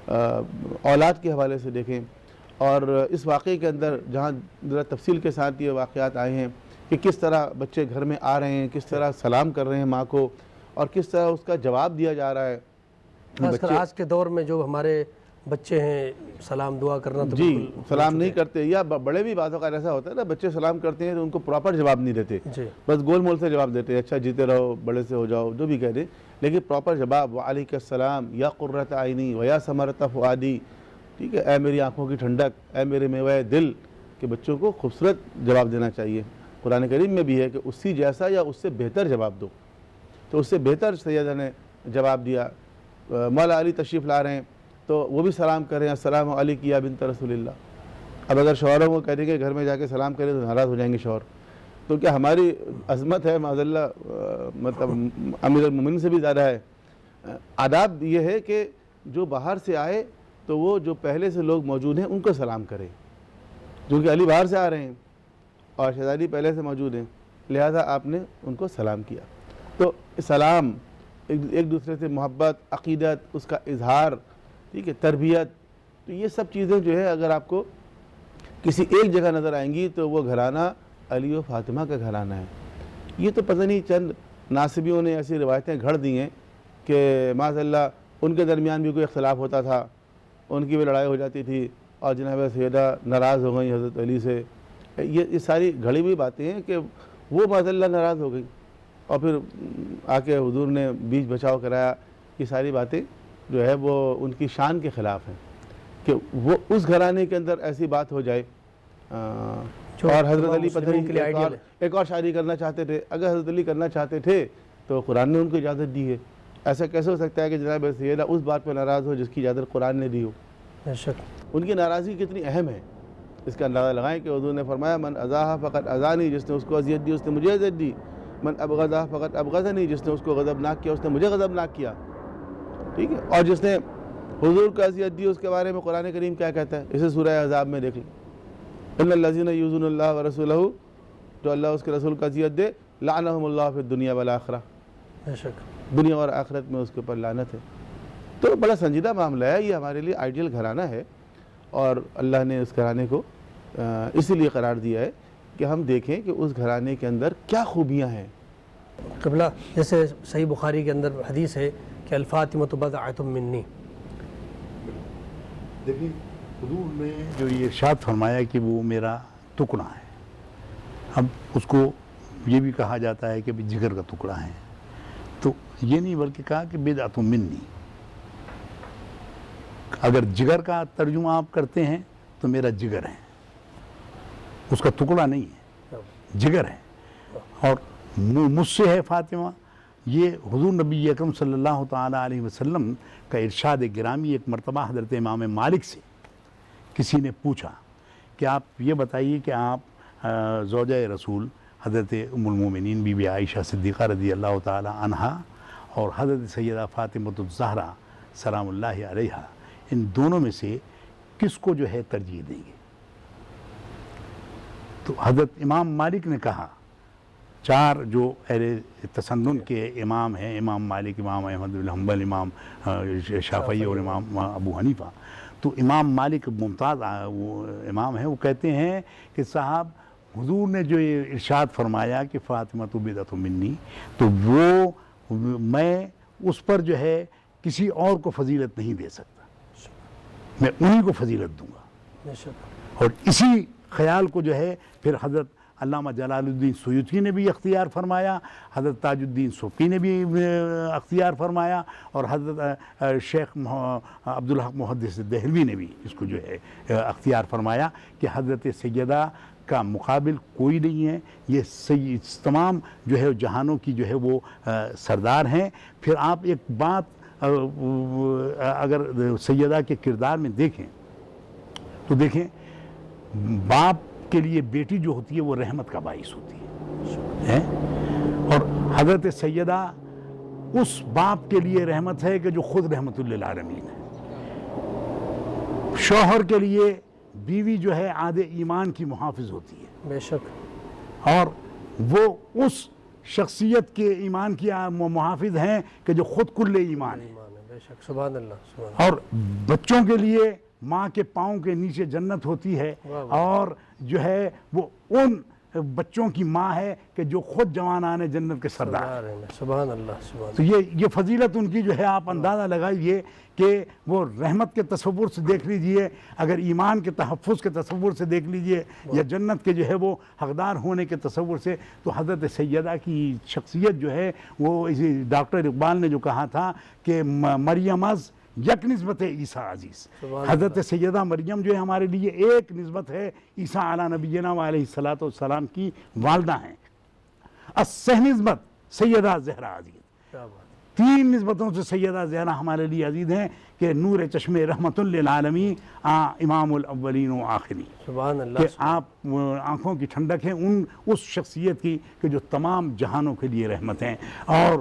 C: اولاد کے حوالے سے دیکھیں، اور اس واقعے کے اندر جہاں ذرا تفصیل کے ساتھ یہ واقعات آئے ہیں کہ کس طرح بچے گھر میں آ رہے ہیں، کس طرح سلام کر رہے ہیں ماں کو، اور کس طرح اس کا جواب دیا جا رہا ہے۔
A: خاص کر آج کے دور میں جو ہمارے بچے ہیں، سلام دعا کرنا تو
C: جی سلام نہیں کرتے، یا بڑے بھی بعض اوقات ایسا ہوتا ہے نا، بچے سلام کرتے ہیں تو ان کو پراپر جواب نہیں دیتے، بس گول مول سے جواب دیتے ہیں، اچھا جیتے رہو، بڑے سے ہو جاؤ، جو بھی کہہ دیں، لیکن پراپر جواب وعلیک السلام یا قرۃ عینی و یا ثمرۃ فؤادی، ٹھیک ہے، اے میری آنکھوں کی ٹھنڈک، اے میرے میوہ دل، کہ بچوں کو خوبصورت جواب دینا چاہیے۔ قرآن کریم میں بھی ہے کہ اسی جیسا یا اس سے بہتر جواب دو، تو اس سے بہتر سیدہ نے جواب دیا۔ مولا علی تشریف لا رہے ہیں تو وہ بھی سلام کریں، السلام علیک یا بنت رسول اللہ۔ اب اگر شوہروں کو کہہ دیں کہ گھر میں جا کے سلام کریں تو ناراض ہو جائیں گے شوہر، تو کیا ہماری عظمت ہے معاذ اللہ، مطلب امیر المومنین سے بھی زیادہ ہے۔ آداب یہ ہے کہ جو باہر سے آئے تو وہ جو پہلے سے لوگ موجود ہیں ان کو سلام کریں، جو کہ علی باہر سے آ رہے ہیں اور شہزادی پہلے سے موجود ہیں، لہذا آپ نے ان کو سلام کیا۔ تو سلام، ایک دوسرے سے محبت، عقیدت، اس کا اظہار، ٹھیک ہے، تربیت، تو یہ سب چیزیں جو ہے اگر آپ کو کسی ایک جگہ نظر آئیں گی تو وہ گھرانہ علی و فاطمہ کا گھرانہ ہے۔ یہ تو پتہ نہیں چند ناصبیوں نے ایسی روایتیں گھڑ دی ہیں کہ معاذ اللہ ان کے درمیان بھی کوئی اختلاف ہوتا تھا، ان کی بھی لڑائی ہو جاتی تھی اور جناب سیدہ ناراض ہو گئیں حضرت علی سے۔ یہ ساری گھڑی ہوئی باتیں ہیں کہ وہ معاذ اللہ ناراض ہو گئی اور پھر آ کے حضور نے بیچ بچاؤ کرایا۔ یہ ساری باتیں جو ہے وہ ان کی شان کے خلاف ہیں کہ وہ اس گھرانے کے اندر ایسی بات ہو جائے۔ اور حضرت علی پتہ نہیں ایک اور شادی کرنا چاہتے تھے، اگر حضرت علی کرنا چاہتے تھے تو قرآن نے ان کو اجازت دی ہے۔ ایسا کیسے ہو سکتا ہے کہ جناب سیدہ اس بات پہ ناراض ہو جس کی اجازت قرآن نے دی ہو؟
A: بے شک
C: ان کی ناراضگی کتنی اہم ہے، اس کا اندازہ لگائیں کہ حضور نے فرمایا من اذاہا فقط اذانی، جس نے اس کو اذیت دی اس نے مجھے اذیت دی، من ابغضہا فقط ابغضنی، جس نے اس کو غضبناک کیا اس نے مجھے غضبناک کیا، ٹھیک ہے۔ اور جس نے حضور کو اذیت دی اس کے بارے میں قرآن کریم کیا کہتا ہے، اسے سورہ احزاب میں دیکھ لیں، ان الذین یؤذون اللہ ورسولہ، جو اللہ اس کے رسول کو اذیت دے، لعنہم اللہ فی الدنیا والآخرہ،
A: بے شک
C: دنیا اور آخرت میں اس کے اوپر لعنت ہے۔ تو بڑا سنجیدہ معاملہ ہے یہ، ہمارے لیے آئیڈیل گھرانہ ہے، اور اللہ نے اس گھرانے کو اسی لیے قرار دیا ہے کہ ہم دیکھیں کہ اس گھرانے کے اندر کیا خوبیاں ہیں۔
A: قبلہ جیسے صحیح بخاری کے اندر حدیث ہے کہ الفاطمۃ بضعۃ منی،
B: دیکھیں حضور نے جو یہ ارشاد فرمایا کہ وہ میرا ٹکڑا ہے، اب اس کو یہ بھی کہا جاتا ہے کہ جگر کا ٹکڑا ہے، تو یہ نہیں بلکہ کہا کہ بضعۃ منی۔ اگر جگر کا ترجمہ آپ کرتے ہیں تو میرا جگر ہے، اس کا ٹکڑا نہیں ہے، جگر ہے. اور مجھ سے ہے فاطمہ، یہ حضور نبی اکرم صلی اللہ تعالیٰ علیہ وسلم کا ارشاد گرامی. ایک مرتبہ حضرت امام مالک سے کسی نے پوچھا کہ آپ یہ بتائیے کہ آپ زوجہ رسول حضرت ام المومنین بی بی عائشہ صدیقہ رضی اللہ تعالیٰ عنہا اور حضرت سیدہ فاطمہ الزہرا سلام اللہ علیہا، ان دونوں میں سے کس کو جو ہے ترجیح دیں گے؟ تو حضرت امام مالک نے کہا، چار جو اہل تسنن کے امام ہیں، امام مالک، امام احمد بن حنبل، امام شافعی اور امام ابو حنیفہ، تو امام مالک ممتاز امام ہیں، وہ کہتے ہیں کہ صاحب حضور نے جو یہ ارشاد فرمایا کہ فاطمہ بدعۃ منی، تو وہ میں اس پر جو ہے کسی اور کو فضیلت نہیں دے سکتا، میں انہی کو فضیلت دوں گا. اور اسی خیال کو جو ہے پھر حضرت علامہ جلال الدین سیوطی نے بھی اختیار فرمایا، حضرت تاج الدین سبکی نے بھی اختیار فرمایا، اور حضرت شیخ عبدالحق محدث دہلوی نے بھی اس کو جو ہے اختیار فرمایا کہ حضرت سیدہ کا مقابل کوئی نہیں ہے، یہ تمام جو ہے جہانوں کی جو ہے وہ سردار ہیں. پھر آپ ایک بات اگر سیدہ کے کردار میں دیکھیں تو دیکھیں، باپ کے لیے بیٹی جو ہوتی ہے وہ رحمت کا باعث ہوتی ہے، اور حضرت سیدہ اس باپ کے لیے رحمت ہے کہ جو خود رحمت للعالمین ہے. شوہر کے لیے بیوی جو ہے عہد ایمان کی محافظ ہوتی ہے،
A: بے شک،
B: اور وہ اس شخصیت کے ایمان کی محافظ ہیں کہ جو خود کل ایمان ہے.
A: بے شک، سبحان اللہ، سبحان اللہ.
B: اور بچوں کے لیے ماں کے پاؤں کے نیچے جنت ہوتی ہے، اور جو ہے وہ ان بچوں کی ماں ہے کہ جو خود جوانان جنت کے سردار ہیں.
A: سبحان اللہ، سبحان
B: تو یہ فضیلت ان کی جو ہے آپ اندازہ لگائیے کہ وہ رحمت کے تصور سے دیکھ لیجئے، اگر ایمان کے تحفظ کے تصور سے دیکھ لیجئے، یا جنت کے جو ہے وہ حقدار ہونے کے تصور سے، تو حضرت سیدہ کی شخصیت جو ہے وہ ڈاکٹر اقبال نے جو کہا تھا کہ مریم از یک نسبت عیسیٰ عزیز، حضرت سیدہ مریم جو ہے ہمارے لیے ایک نسبت ہے، عیسیٰ علیہ نبینا علیہ الصلوۃ والسلام کی والدہ ہیں. السہ نسبت سیدہ زہرا عزیز، تین نسبتوں سے سیدہ زہرا ہمارے لیے عزیز ہیں کہ نور چشم رحمت للعالمین، امام الاولین و آخرین.
A: سبحان اللہ،
B: کہ آپ آنکھوں کی ٹھنڈک ہیں اس شخصیت کی کہ جو تمام جہانوں کے لیے رحمت ہیں، اور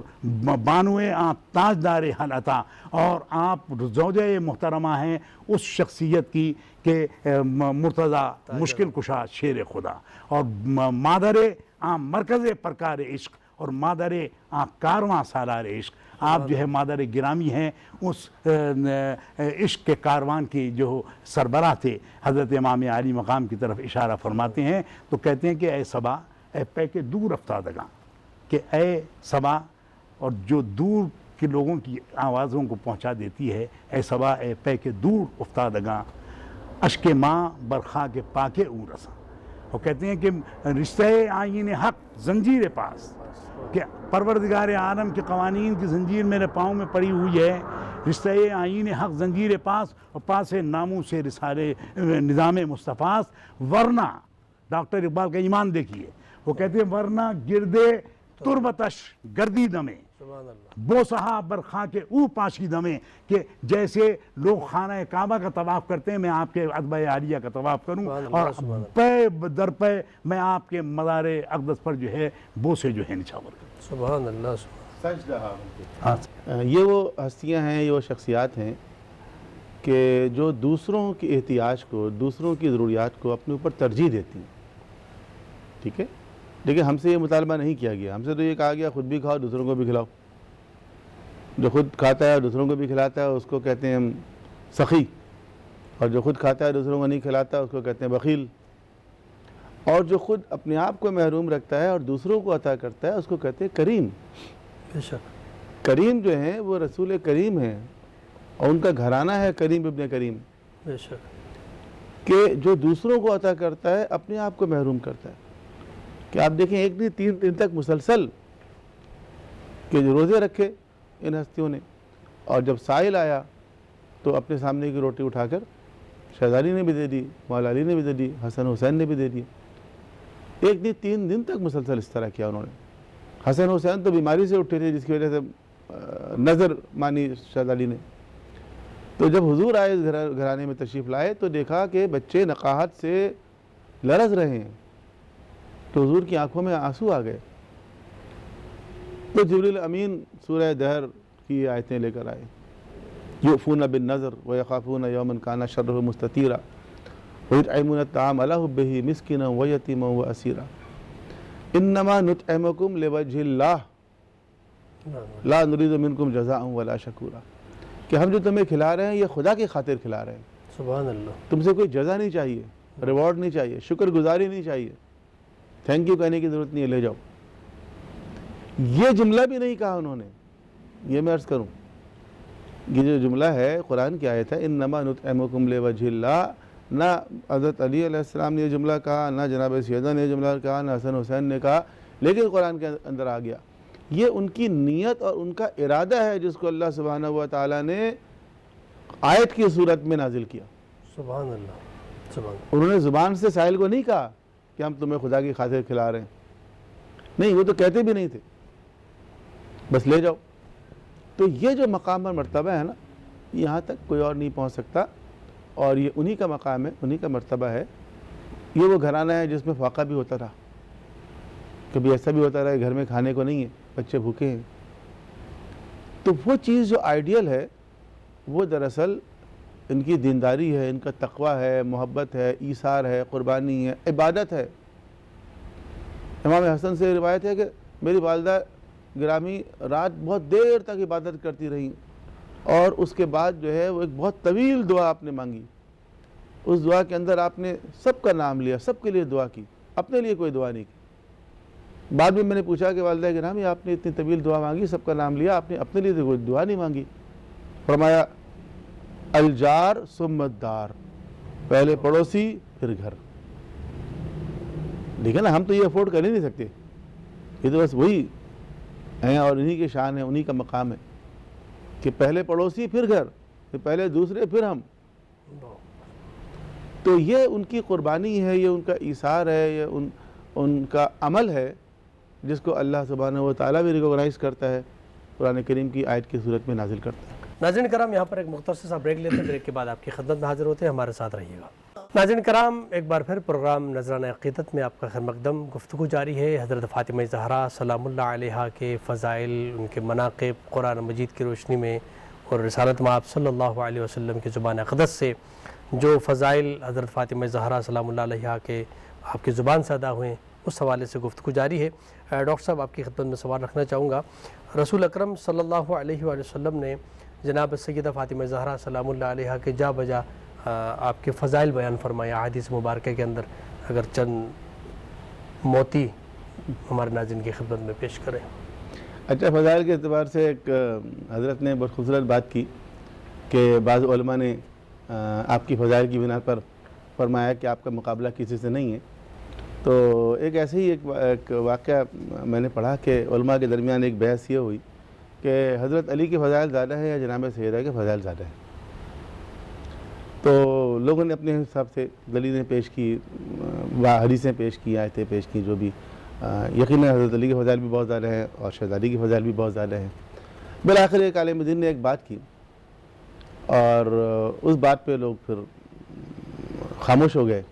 B: بانوے تاجدار حل عطا، اور آپ زوجہ محترمہ ہیں اس شخصیت کی کہ مرتضی مشکل کشا شیر خدا، اور مادر مرکز پرکار عشق، اور مادر کارواں سالار عشق. آپ جو ہے مادر گرامی ہیں اس عشق کے کاروان کی جو سربراہ تھے. حضرت امام عالی مقام کی طرف اشارہ فرماتے ہیں تو کہتے ہیں کہ اے صبا، اے پے کے دور افتادگاں، کہ اے صبا، اور جو دور کے لوگوں کی آوازوں کو پہنچا دیتی ہے، اے صبا اے پے کے دور افتادگاں، اشک ماں برخا کے پاکے او رساں. وہ کہتے ہیں کہ رشتہ آئین حق زنجیر پاس، کہ پروردگار عالم کے قوانین کی زنجیر میرے پاؤں میں پڑی ہوئی ہے، رشتہ آئین حق زنجیر پاس، اور پاس ناموس رسالے نظام مصطفیٰ، ورنہ ڈاکٹر اقبال کا ایمان دیکھیے، وہ کہتے ہیں ورنہ گردے تربتش گردی دمے، بوسہا برخا کے او پاشی دمے، کہ جیسے لوگ خانہ کعبہ کا طواف کرتے ہیں میں آپ کے عتبہ عالیہ کا طواف کروں، اور پے در پے میں آپ کے مزار اقدس پر جو ہے بوسے جو ہے نچھاور کروں.
A: سبحان اللہ،
C: یہ وہ ہستیاں ہیں، یہ وہ شخصیات ہیں کہ جو دوسروں کی احتیاج کو، دوسروں کی ضروریات کو اپنے اوپر ترجیح دیتی ہیں. ٹھیک ہے، لیکن ہم سے یہ مطالبہ نہیں کیا گیا. ہم سے تو یہ کہا گیا خود بھی کھاؤ دوسروں کو بھی کھلاؤ. جو خود کھاتا ہے اور دوسروں کو بھی کھلاتا ہے اس کو کہتے ہیں ہم سخی، اور جو خود کھاتا ہے دوسروں کو نہیں کھلاتا اس کو کہتے ہیں بخیل. اور جو خود اپنے آپ کو محروم رکھتا ہے اور دوسروں کو عطا کرتا ہے اس کو کہتے ہیں کریم.
A: بے شک،
C: کریم جو ہیں وہ رسول کریم ہیں، اور ان کا گھرانہ ہے کریم ابن کریم.
A: بے شک،
C: کہ جو دوسروں کو عطا کرتا ہے اپنے آپ کو محروم کرتا ہے. کہ آپ دیکھیں ایک نہیں 3 دن تک مسلسل کہ جو روزے رکھے ان ہستیوں نے، اور جب سائل آیا تو اپنے سامنے کی روٹی اٹھا کر شہزادی نے بھی دے دی، مولا علی نے بھی دے دی، حسن حسین نے بھی دے دی. ایک دن 3 دن تک مسلسل اس طرح کیا انہوں نے۔ حسن حسین تو بیماری سے اٹھے تھے جس کی وجہ سے نظر مانی شہزادی نے۔ تو جب حضور آئے اس گھرانے میں تشریف لائے تو دیکھا کہ بچے نقاہت سے لرز رہے ہیں، تو حضور کی آنکھوں میں آنسو آ گئے۔ تو جبریل امین سورہ دہر کی آیتیں لے کر آئے، یؤفون بالنذر ویخافون یوما کان شرہ مستطیرا ویطعمون الطعام علی حبہ مسکینا ویتیما واسیرا انما نطعمکم لوجہ اللہ لا نرید منکم جزاء ولا شکورا، کہ ہم جو تمہیں کھلا رہے ہیں یہ خدا کی خاطر کھلا رہے ہیں،
A: سبحان اللہ،
C: تم سے کوئی جزا نہیں چاہیے، ریوارڈ نہیں چاہیے، شکر گزاری نہیں چاہیے، تھینک یو کہنے کی ضرورت نہیں ہے، لے جاؤ۔ یہ جملہ بھی نہیں کہا انہوں نے، یہ میں عرض کروں، یہ جو جملہ ہے قرآن کی آیت ہے انما نطعمکم لوجہ اللہ، نہ حضرت علی علیہ السلام نے یہ جملہ کہا، نہ جناب سیدہ نے یہ جملہ کہا، نہ حسن حسین نے کہا، لیکن قرآن کے اندر آ گیا۔ یہ ان کی نیت اور ان کا ارادہ ہے جس کو اللہ سبحانہ و تعالیٰ نے آیت کی صورت میں نازل کیا۔
A: سبحان اللہ، سبحان اللہ۔
C: انہوں نے زبان سے سائل کو نہیں کہا کہ ہم تمہیں خدا کی خاطر کھلا رہے ہیں، نہیں، وہ تو کہتے بھی نہیں تھے، بس لے جاؤ۔ تو یہ جو مقام اور مرتبہ ہے نا، یہاں تک کوئی اور نہیں پہنچ سکتا، اور یہ انہی کا مقام ہے، انہی کا مرتبہ ہے۔ یہ وہ گھرانہ ہے جس میں فاقہ بھی ہوتا رہا، کبھی ایسا بھی ہوتا رہا کہ گھر میں کھانے کو نہیں ہے، بچے بھوکے ہیں۔ تو وہ چیز جو آئیڈیل ہے وہ دراصل ان کی دینداری ہے، ان کا تقوی ہے، محبت ہے، ایثار ہے، قربانی ہے، عبادت ہے۔ امام حسن سے روایت ہے کہ میری والدہ گرامی رات بہت دیر تک عبادت کرتی رہیں، اور اس کے بعد جو ہے وہ ایک بہت طویل دعا آپ نے مانگی۔ اس دعا کے اندر آپ نے سب کا نام لیا، سب کے لیے دعا کی، اپنے لیے کوئی دعا نہیں کی۔ بعد میں نے پوچھا کہ والدہ گرامی آپ نے اتنی طویل دعا مانگی، سب کا نام لیا، آپ نے اپنے لیے کوئی دعا نہیں مانگی؟ فرمایا الجار ثم الدار، پہلے پڑوسی پھر گھر۔ دیکھیں نا، ہم تو یہ افورڈ کر ہی نہیں سکتے، یہ تو بس وہی ہیں اور انہی کی شان ہے، انہی کا مقام ہے کہ پہلے پڑوسی پھر گھر، پھر پہلے دوسرے پھر ہم۔ تو یہ ان کی قربانی ہے، یہ ان کا ایثار ہے، یہ ان کا عمل ہے جس کو اللہ سبحانہ و تعالیٰ بھی ریکوگنائز کرتا ہے، قرآن کریم کی آیت کی صورت میں نازل کرتا ہے۔
A: ناظرین کرام، یہاں پر ایک مختصر سا بریک لیتے ہیں، بریک کے بعد آپ کی خدمت میں حاضر ہوتے ہیں، ہمارے ساتھ رہیے گا۔ ناظرین کرام، ایک بار پھر پروگرام نذرانہ عقیدت میں آپ کا خیر مقدم، گفتگو جاری ہے حضرت فاطمہ زہرا سلام اللہ علیہا کے فضائل، ان کے مناقب قرآن مجید کی روشنی میں اور رسالت مآب صلی اللہ علیہ وسلم کی زبان اقدس سے جو فضائل حضرت فاطمہ زہرا سلام اللہ علیہا کے آپ کی زبان سے ادا ہوئے، اس حوالے سے گفتگو جاری ہے۔ ڈاکٹر صاحب، آپ کی خدمت میں سوال رکھنا چاہوں گا۔ رسول اکرم صلی اللہ علیہ وآلہ وسلم نے جناب سیدہ فاطمہ زہرا سلام اللہ علیہا کے جا بجا آپ کے فضائل بیان فرمایا حدیث مبارکہ کے اندر، اگر چند موتی ہمارے ناظرین کی خدمت میں پیش کریں۔
C: اچھا، فضائل کے اعتبار سے ایک حضرت نے بہت خوبصورت بات کی کہ بعض علماء نے آپ کی فضائل کی بنا پر فرمایا کہ آپ کا مقابلہ کسی سے نہیں ہے۔ تو ایک ایسے ہی ایک واقعہ میں نے پڑھا کہ علماء کے درمیان ایک بحث یہ ہوئی کہ حضرت علی کے فضائل زیادہ ہیں یا جناب سیدہ کے فضائل زیادہ ہیں۔ تو لوگوں نے اپنے حساب سے دلیلیں پیش کی، حدیثیں پیش کی، آیتیں پیش کی، جو بھی یقیناً حضرت علی کے فضائل بھی بہت زیادہ ہیں اور شہزادی کے فضائل بھی بہت زیادہ ہیں۔ بالآخر ایک عالم دین نے ایک بات کی اور اس بات پہ لوگ پھر خاموش ہو گئے۔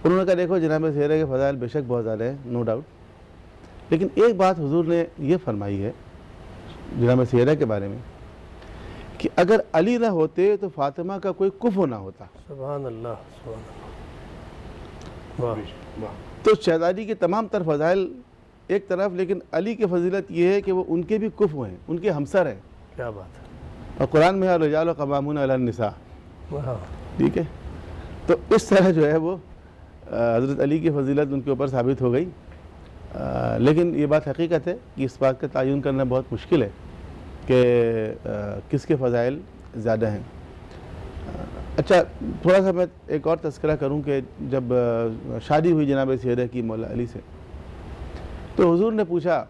C: انہوں نے کہا دیکھو جناب سیدہ کے فضائل بے شک بہت زیادہ ہیں، نو ڈاؤٹ، لیکن ایک بات حضور نے یہ فرمائی ہے جناب سیدہ کے بارے میں کہ اگر علی نہ ہوتے تو فاطمہ کا کوئی کفو نہ ہوتا۔
A: سبحان اللہ، سبحان اللہ، واہ۔
C: تو شہزادی کے تمام تر فضائل ایک طرف، لیکن علی کی فضیلت یہ ہے کہ وہ ان کے بھی کفو ہیں، ان کے ہمسر ہیں۔
A: کیا بات ہے۔
C: اور قرآن میں الرجال قوامون علی النساء،
A: واہ،
C: ٹھیک ہے۔ تو اس طرح جو ہے وہ حضرت علی کی فضیلت ان کے اوپر ثابت ہو گئی، لیکن یہ بات حقیقت ہے کہ اس بات کا تعین کرنا بہت مشکل ہے کہ کس کے فضائل زیادہ ہیں۔ اچھا، تھوڑا سا میں ایک اور تذکرہ کروں کہ جب شادی ہوئی جناب سیدہ کی مولا علی سے، تو حضور نے پوچھا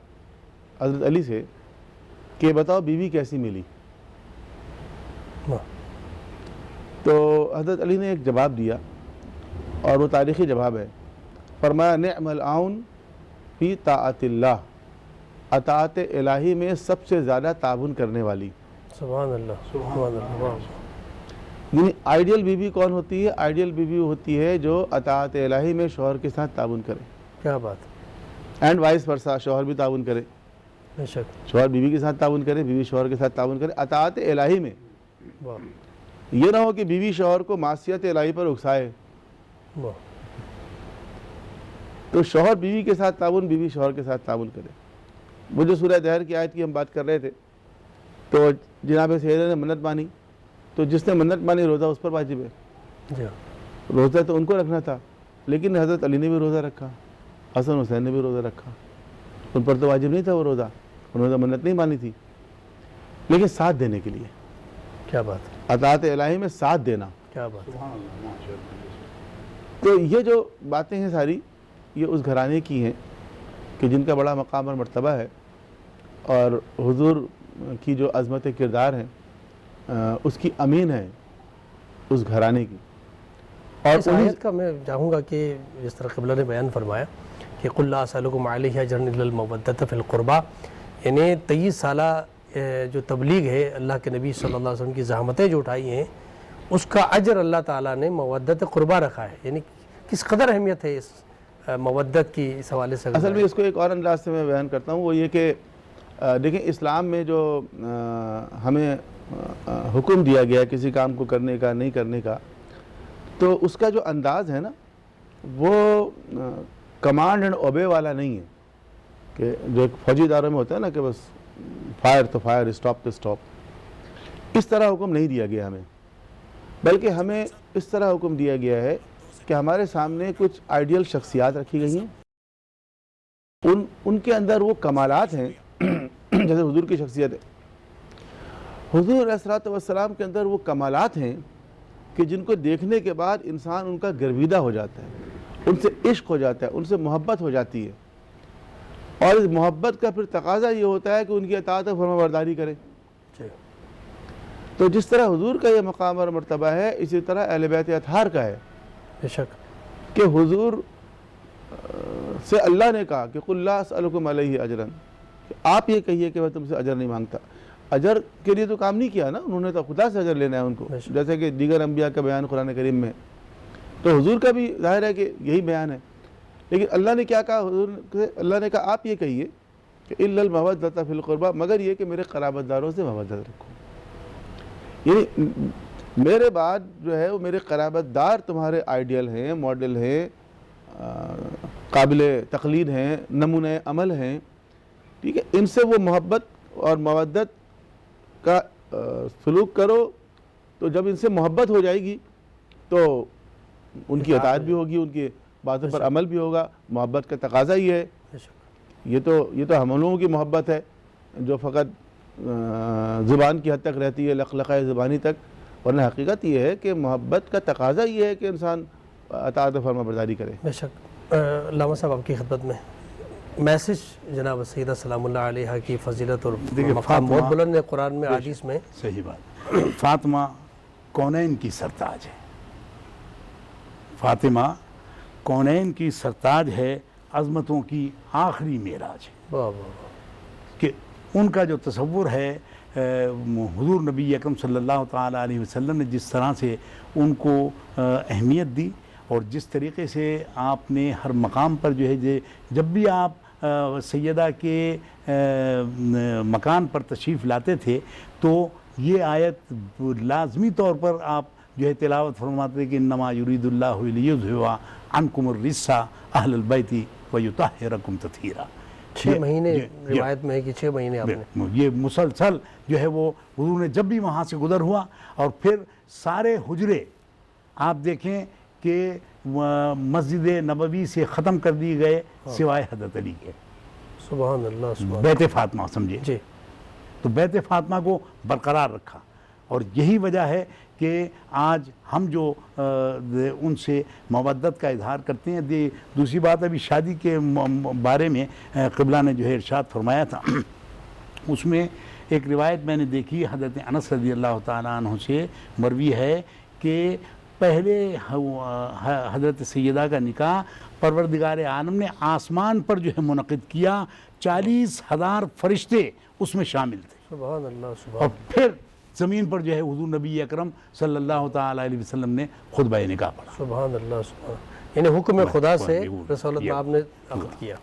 C: حضرت علی سے کہ بتاؤ بیوی کیسی ملی؟ تو حضرت علی نے ایک جواب دیا اور وہ تاریخی جواب ہے۔ فرمایا نعم العون فی طاعت اللہ، اطاعت الہی میں سب سے زیادہ تعاون کرنے والی۔
A: سبحان اللہ، سبحان اللہ۔
C: یعنی آئیڈیل بیوی کون ہوتی ہے؟ آئیڈیل بیوی ہوتی ہے جو اطاعت الہی میں شوہر کے ساتھ تعاون کرے،
A: کیا بات،
C: اینڈ وائس ورسا، شوہر بھی تعاون کرے،
A: بے شک،
C: شوہر بیوی کے ساتھ تعاون کرے، بیوی شوہر کے ساتھ تعاون کرے اطاعت الہی میں۔
A: واہ
C: یہ نہ ہو کہ بیوی شوہر کو معصیت الہی پر اکسائے،
A: واہ،
C: تو شوہر بیوی کے ساتھ تعاون، بیوی شوہر کے ساتھ تعاون کرے۔ وہ جو سورہ دہر کی آیت کی ہم بات کر رہے تھے، تو جناب سیدہ نے منت مانی، تو جس نے منت مانی روزہ اس پر واجب ہے۔
A: جی
C: روزہ تو ان کو رکھنا تھا، لیکن حضرت علی نے بھی روزہ رکھا، حسن حسین نے بھی روزہ رکھا، ان پر تو واجب نہیں تھا وہ روزہ، انہوں نے منت نہیں مانی تھی، لیکن ساتھ دینے کے لیے،
A: کیا بات،
C: اطاعت الہی میں ساتھ دینا۔
A: کیا بات،
C: تو یہ جو باتیں ہیں ساری، یہ اس گھرانے کی ہیں کہ جن کا بڑا مقام اور مرتبہ ہے، اور حضور کی جو عظمت کردار ہیں اس کی امین ہے اس گھرانے کی۔ اور
A: اس آیت کا میں چاہوں گا کہ جس طرح قبلہ نے بیان فرمایا کہ قُلْ لَا أَسْأَلُكُمْ عَلَيْهِ أَجْرًا إِلَّا الْمَوَدَّةَ فِي الْقُرْبَى، یعنی 23 سالہ جو تبلیغ ہے اللہ کے نبی صلی اللہ علیہ وسلم کی زحمتیں جو اٹھائی ہیں، اس کا اجر اللہ تعالیٰ نے مودت قربہ رکھا ہے۔ یعنی کس قدر اہمیت ہے اس مودت کی اس حوالے سے؟
C: اصل میں اس کو ایک اور انداز سے میں بیان کرتا ہوں، وہ یہ کہ دیکھیں اسلام میں جو ہمیں حکم دیا گیا کسی کام کو کرنے کا نہیں کرنے کا، تو اس کا جو انداز ہے نا وہ کمانڈ اینڈ اوبے والا نہیں ہے، کہ جو ایک فوجی اداروں میں ہوتا ہے نا کہ بس فائر تو فائر، اسٹاپ تو اسٹاپ، اس طرح حکم نہیں دیا گیا ہمیں، بلکہ ہمیں اس طرح حکم دیا گیا ہے کہ ہمارے سامنے کچھ آئیڈیل شخصیات رکھی گئی ہیں، ان کے اندر وہ کمالات ہیں جیسے حضور کی شخصیت ہے، حضور علیہ الصلوۃ والسلام کے اندر وہ کمالات ہیں کہ جن کو دیکھنے کے بعد انسان ان کا گرویدہ ہو جاتا ہے، ان سے عشق ہو جاتا ہے، ان سے محبت ہو جاتی ہے، اور اس محبت کا پھر تقاضا یہ ہوتا ہے کہ ان کی اطاعت و فرما برداری کرے۔ تو جس طرح حضور کا یہ مقام اور مرتبہ ہے، اسی طرح اہل بیت اطہار کا ہے،
A: بے شک،
C: کہ حضور سے اللہ نے کہا کہ قُلْ لَا أَسْأَلُكُمْ عَلَيْهِ أَجْرًا، کہ آپ یہ کہیے کہ میں تم سے اجر نہیں مانگتا۔ اجر کے لیے تو کام نہیں کیا نا انہوں نے، تو خدا سے اجر لینا ہے ان کو، جیسے کہ دیگر انبیاء کا بیان قرآن کریم میں، تو حضور کا بھی ظاہر ہے کہ یہی بیان ہے، لیکن اللہ نے کیا کہا؟ حضور سے اللہ نے کہا آپ یہ کہیے کہ إِلَّا الْمَوَدَّةَ فِي الْقُرْبَى، مگر یہ کہ میرے قرابت داروں سے محبت رکھو، یعنی میرے بعد جو ہے وہ میرے قرابت دار تمہارے آئیڈیل ہیں، ماڈل ہیں، قابل تقلید ہیں، نمونہ عمل ہیں، ٹھیک ہے، ان سے وہ محبت اور مودت کا سلوک کرو، تو جب ان سے محبت ہو جائے گی تو ان کی اطاعت بھی ہوگی، ان کی باتوں پر عمل بھی ہوگا۔ محبت کا تقاضا یہ ہے، یہ تو ہم لوگوں کی محبت ہے جو فقط زبان کی حد تک رہتی ہے، لقلقۂ زبانی تک، ورنہ حقیقت یہ ہے کہ محبت کا تقاضا یہ ہے کہ انسان اطاعت و فرما برداری کرے۔
A: بے شک۔ علامہ صاحب آپ کی خدمت میں میسج جناب سیدہ سلام اللہ علیہ کی فضیلت اور مقام بہت بلند ہے قرآن میں، حدیث میں۔
B: صحیح بات، فاطمہ کونین کی سرتاج ہے، فاطمہ کونین کی سرتاج ہے، عظمتوں کی آخری معراج ہے،
A: واہ واہ،
B: کہ ان کا جو تصور ہے حضور نبی اکرم صلی اللہ تعالیٰ علیہ وسلم نے جس طرح سے ان کو اہمیت دی، اور جس طریقے سے آپ نے ہر مقام پر جو ہے جب بھی آپ سیدہ کے مکان پر تشریف لاتے تھے تو یہ آیت لازمی طور پر آپ جو ہے تلاوت فرماتے تھے کہ انما یرید اللہ لیذھب عنکم الرجس اہل البیت ویطہرکم تطہیرا۔
A: 6 مہینے روایت میں ہے کہ 6 مہینے آپ نے
B: یہ مسلسل جو ہے وہ حضور نے جب بھی وہاں سے گزر ہوا، اور پھر سارے حجرے آپ دیکھیں کہ مسجد نبوی سے ختم کر دیے گئے سوائے حضرت علی کے،
A: سبحان اللہ، سبحان
B: بیت فاطمہ سمجھے
A: جی،
B: تو بیت فاطمہ کو برقرار رکھا، اور یہی وجہ ہے کہ آج ہم جو ان سے مودت کا اظہار کرتے ہیں۔ دوسری بات ابھی شادی کے بارے میں قبلہ نے جو ہے ارشاد فرمایا تھا، اس میں ایک روایت میں نے دیکھی حضرت انس رضی اللہ تعالیٰ عنہ سے مروی ہے کہ پہلے حضرت سیدہ کا نکاح پروردگار عالم نے آسمان پر جو ہے منعقد کیا، 40,000 فرشتے اس میں شامل تھے،
A: سبحان اللہ
B: اور
A: سبحان
B: پھر زمین پر جو ہے حضور نبی اکرم صلی اللہ تعالیٰ علیہ وسلم نے خطبہ نکاح پڑھا۔
A: سبحان اللہ سبحان، یعنی حکم خدا سے رسالت میں آپ نے عقد کیا،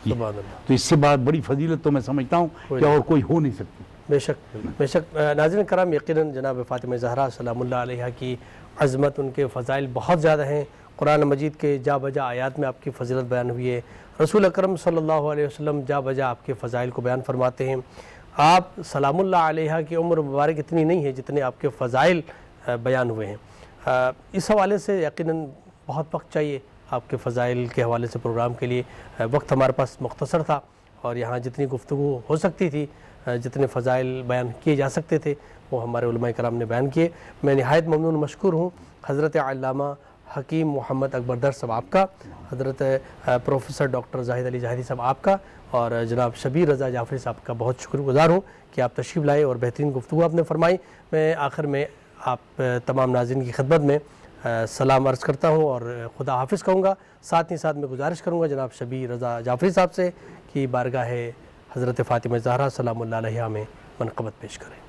A: سبحان اللہ۔
B: تو اس سے بات بڑی فضیلت تو میں سمجھتا ہوں کہ اور کوئی ہو نہیں سکتی۔
A: بے شک بے شک ناظرین کرام، یقیناً جناب فاطمہ زہرا سلام اللہ علیہ کی عظمت، ان کے فضائل بہت زیادہ ہیں۔ قرآن مجید کے جا بجا آیات میں آپ کی فضیلت بیان ہوئی ہے، رسول اکرم صلی اللہ علیہ وسلم جا بجا آپ کے فضائل کو بیان فرماتے ہیں۔ آپ سلام اللہ علیہ کی عمر مبارک اتنی نہیں ہے جتنے آپ کے فضائل بیان ہوئے ہیں۔ اس حوالے سے یقیناً بہت وقت چاہیے آپ کے فضائل کے حوالے سے پروگرام کے لیے، وقت ہمارے پاس مختصر تھا، اور یہاں جتنی گفتگو ہو سکتی تھی، جتنے فضائل بیان کیے جا سکتے تھے، وہ ہمارے علماء کرام نے بیان کیے۔ میں نہایت ممنون مشکور ہوں حضرت علامہ حکیم محمد اکبر در صاحب آپ کا، حضرت پروفیسر ڈاکٹر زاہد علی زاہدی صاحب آپ کا، اور جناب شبیر رضا جعفری صاحب کا بہت شکر گزار ہوں کہ آپ تشریف لائے اور بہترین گفتگو آپ نے فرمائی۔ میں آخر میں آپ تمام ناظرین کی خدمت میں سلام عرض کرتا ہوں اور خدا حافظ کہوں گا۔ ساتھ ہی ساتھ میں گزارش کروں گا جناب شبیر رضا جعفری صاحب سے کہ بارگاہ حضرت فاطمہ زہرا سلام اللہ علیہا میں منقبت پیش کریں۔